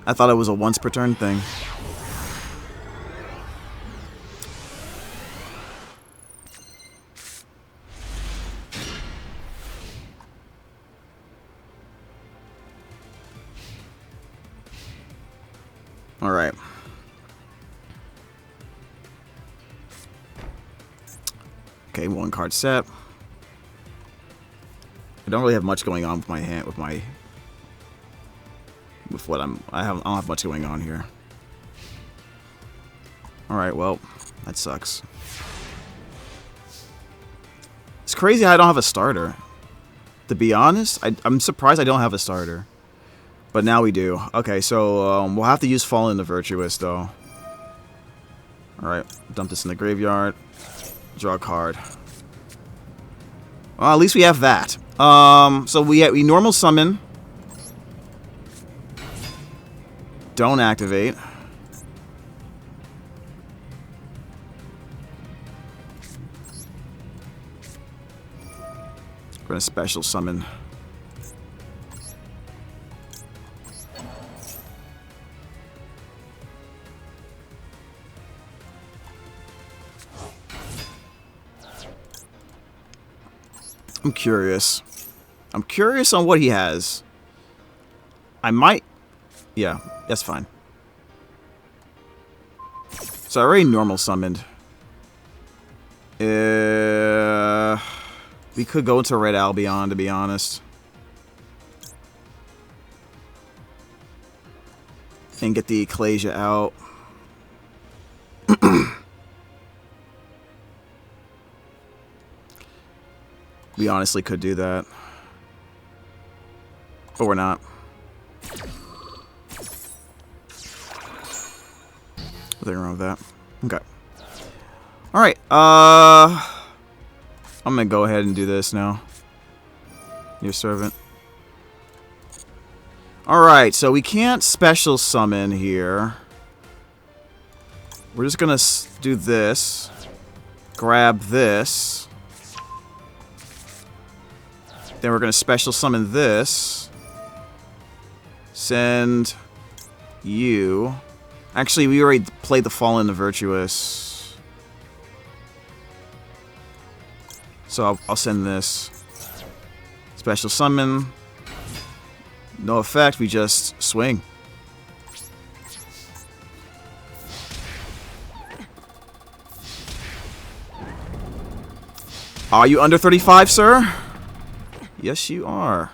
I thought it was a once per turn thing. Alright. Okay, 1 card set. I don't really have much going on with my hand, with what I don't have much going on here. Alright, well, that sucks. It's crazy how I don't have a starter. To be honest, I'm surprised I don't have a starter. But now we do. Okay, so we'll have to use Fallen the Virtuous, though. Alright, dump this in the graveyard. Draw a card. Well, at least we have that. So we normal summon. Don't activate. We're gonna special summon. I'm curious. I'm curious on what he has. I might... Yeah, that's fine. So I already normal summoned. We could go into Red Albion, to be honest. And get the Ecclesia out. We honestly could do that. But we're not. Nothing wrong with that. Okay. Alright, I'm gonna go ahead and do this now. Your servant. Alright, so we can't special summon here. We're just gonna do this. Grab this. Then we're gonna special summon this. Send you. Actually, we already played the Fallen the Virtuous. So I'll send this. Special summon. No effect, we just swing. Are you under 35, sir? Yes, you are.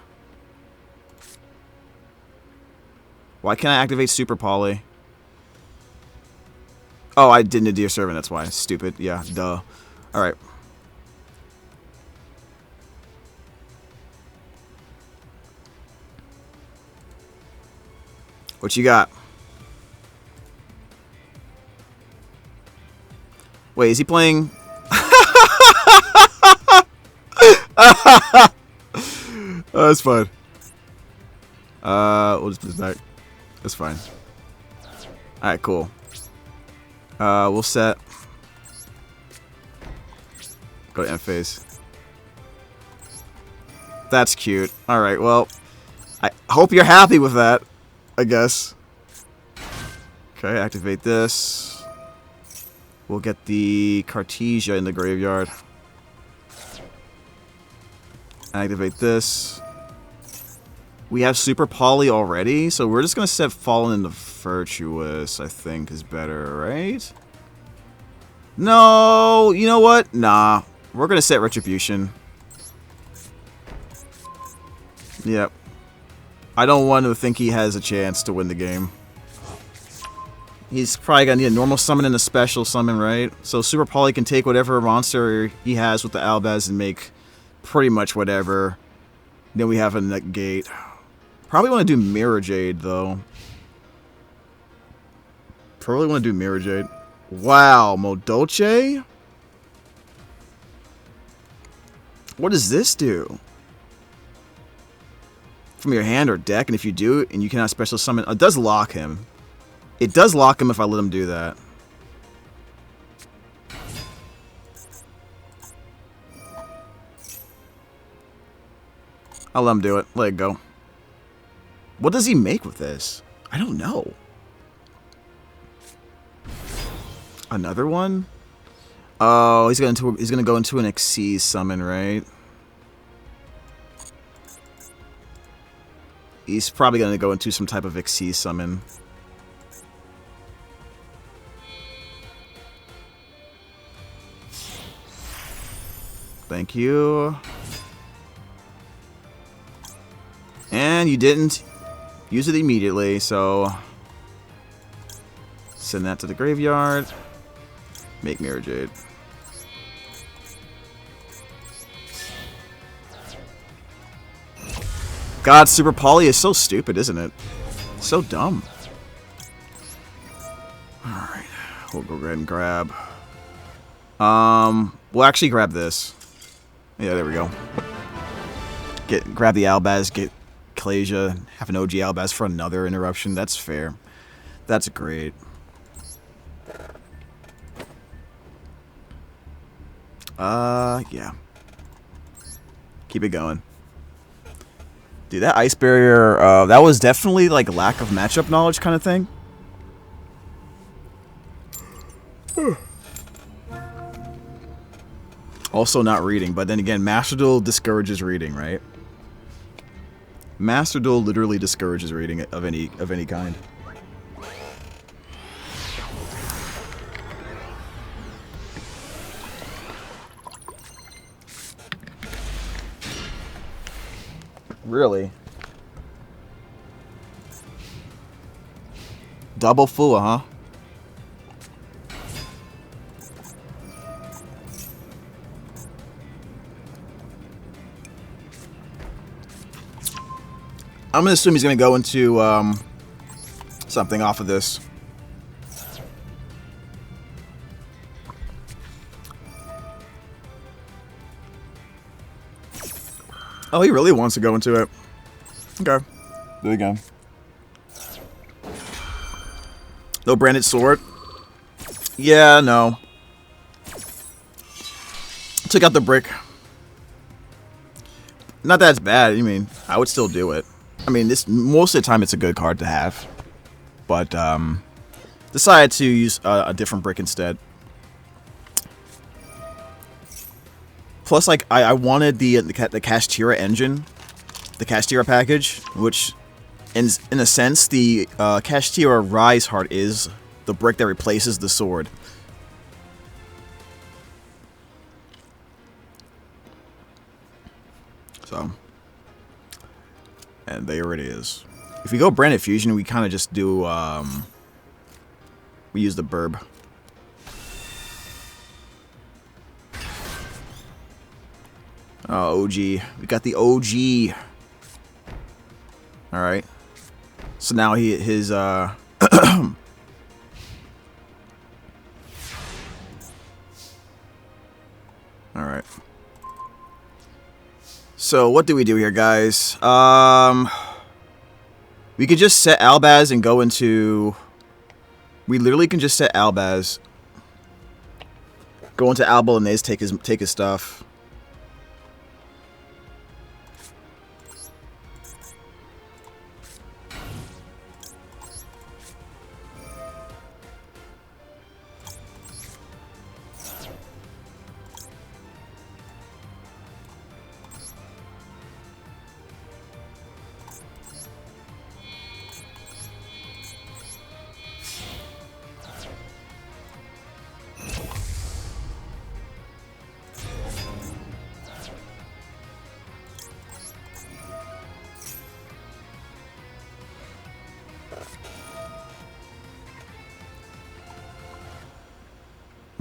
Why can't I activate Super Poly? Oh, I didn't do Dear Servant, that's why. Stupid. Yeah, duh. Alright. What you got? Wait, is he playing? Oh, that's fine. We'll just put this back. That's fine. Alright, cool. We'll set. Go to end phase. That's cute. Alright, well, I hope you're happy with that, I guess. Okay, activate this. We'll get the Cartesia in the graveyard. Activate this. We have Super Poly already, so we're just going to set Fallen in the Virtuous, I think is better, right? No, you know what? Nah, we're going to set Retribution. Yep. I don't want to think he has a chance to win the game. He's probably going to need a normal summon and a special summon, right? So Super Poly can take whatever monster he has with the Albaz and make pretty much whatever. Then we have a negate. Probably want to do Mirror Jade, though. Probably want to do Mirror Jade. Wow, Modolce? What does this do? From your hand or deck, and if you do, and you cannot special summon... It does lock him. It does lock him if I let him do that. I'll let him do it. Let it go. What does he make with this? I don't know. Another one? Oh, he's gonna go into an Xyz summon, right? He's probably gonna go into some type of Xyz summon. Thank you. And you didn't use it immediately, so send that to the graveyard. Make Mirror Jade. God, Super Poly is so stupid, isn't it? So dumb. Alright. We'll go ahead and grab. We'll actually grab this. Yeah, there we go. Grab the Albaz, get Clasia, have an OG Albaz for another interruption. That's fair. That's great. Yeah. Keep it going. Dude, that Ice Barrier, that was definitely like lack of matchup knowledge kind of thing. Also not reading, but then again, Master Duel discourages reading, right? Master Duel literally discourages reading of any kind. Really? Double Fua, huh? I'm gonna assume he's gonna go into something off of this. Oh, he really wants to go into it. Okay. There you go. No branded sword? Yeah, no. Took out the brick. Not that it's bad. I mean, I would still do it. I mean, this most of the time it's a good card to have. But, decided to use a different brick instead. Plus, like, I wanted the Kashtira engine, the Kashtira package, which, in a sense, the Kashtira Rise Heart is the brick that replaces the sword. So, and there it is. If we go Branded Fusion, we kind of just do, we use the Burb. Oh, OG. We got the OG. Alright. So now his Alright. So what do we do here, guys? We could just set Albaz and go into... We literally can just set Albaz. Go into Albalinez, take his stuff.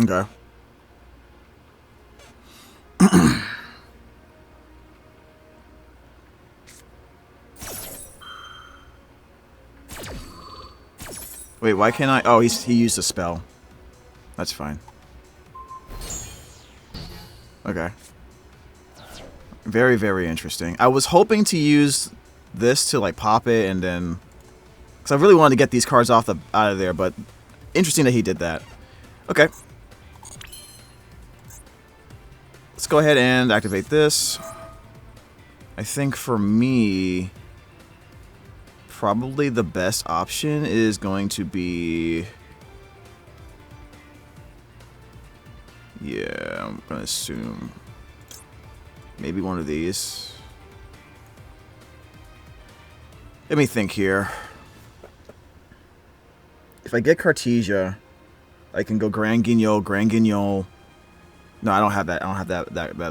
Okay. Wait, why can't I? Oh, he used a spell. That's fine. Okay. Very, very interesting. I was hoping to use this to like pop it and then, because I really wanted to get these cards out of there, but interesting that he did that. Okay. Let's go ahead and activate this. I think for me, probably the best option is going to be... Yeah, I'm going to assume maybe one of these. Let me think here. If I get Cartesia, I can go Grand Guignol, Grand Guignol. No, I don't have that. I don't have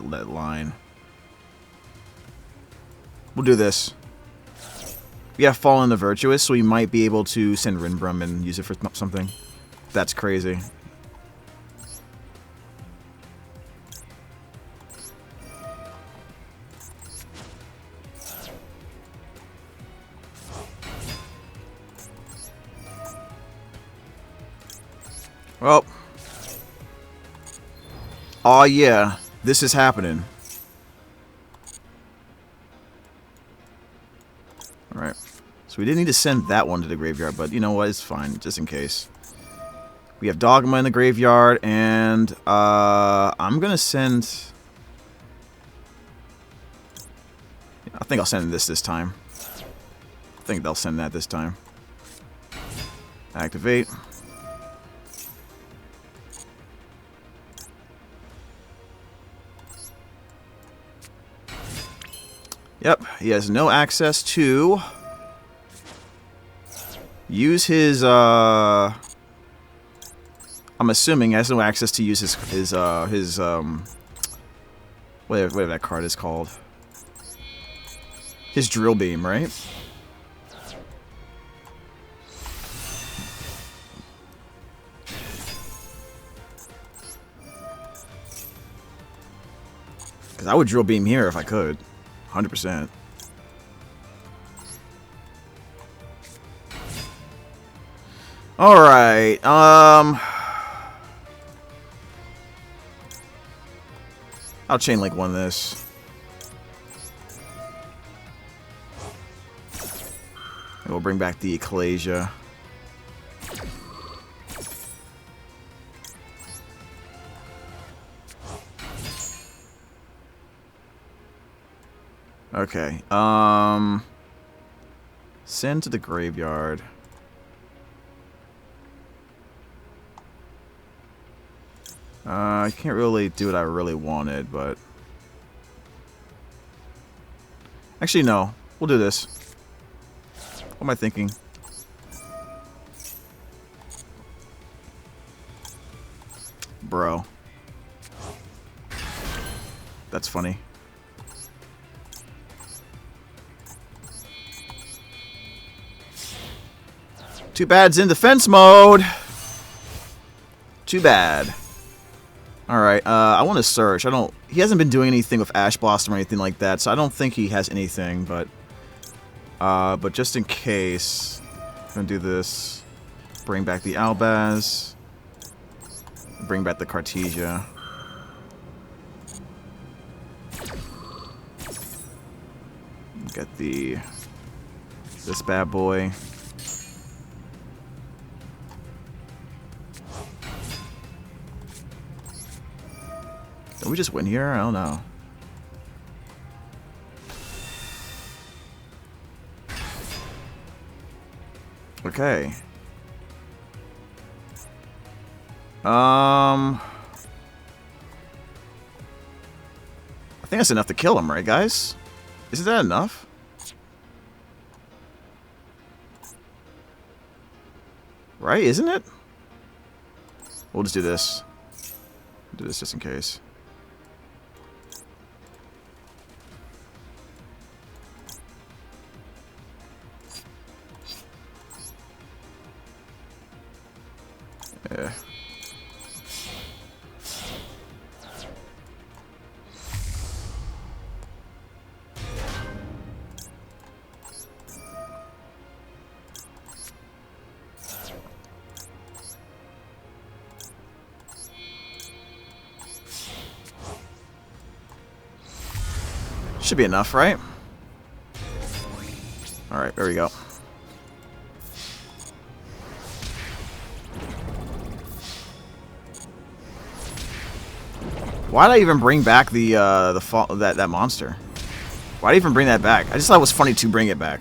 that line. We'll do this. We have Fallen the Virtuous, so we might be able to send Rinbrum and use it for something. That's crazy. Well. Oh yeah, this is happening. Alright. So we didn't need to send that one to the graveyard, but you know what, it's fine, just in case. We have Dogma in the graveyard, and I'm gonna send... I think I'll send this time. I think they'll send that this time. Activate. Yep, he has no access to use his, I'm assuming he has no access to use his whatever that card is called. His Drill Beam, right? Because I would Drill Beam here if I could. 100%. Alright, I'll Chain Link one this. And we'll bring back the Ecclesia. Okay, send to the graveyard. I can't really do what I really wanted, but... Actually, no. We'll do this. What am I thinking? Bro. That's funny. Too bad's in defense mode. Too bad. Alright, I want to search. He hasn't been doing anything with Ash Blossom or anything like that, so I don't think he has anything, but just in case, I'm gonna do this. Bring back the Albaz. Bring back the Cartesia. Get this bad boy. Did we just win here? I don't know. Okay. I think that's enough to kill him, right, guys? Isn't that enough? Right, isn't it? We'll just do this. Do this just in case. Yeah. should be enough, right? Alright, there we go. Why did I even bring back that monster? Why did I even bring that back? I just thought it was funny to bring it back,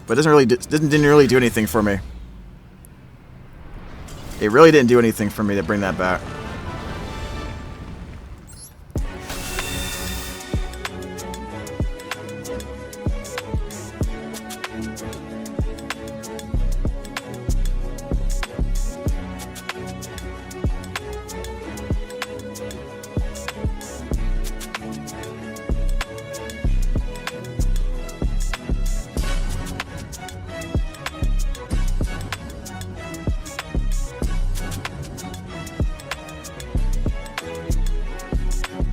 but it didn't really do anything for me. It really didn't do anything for me to bring that back.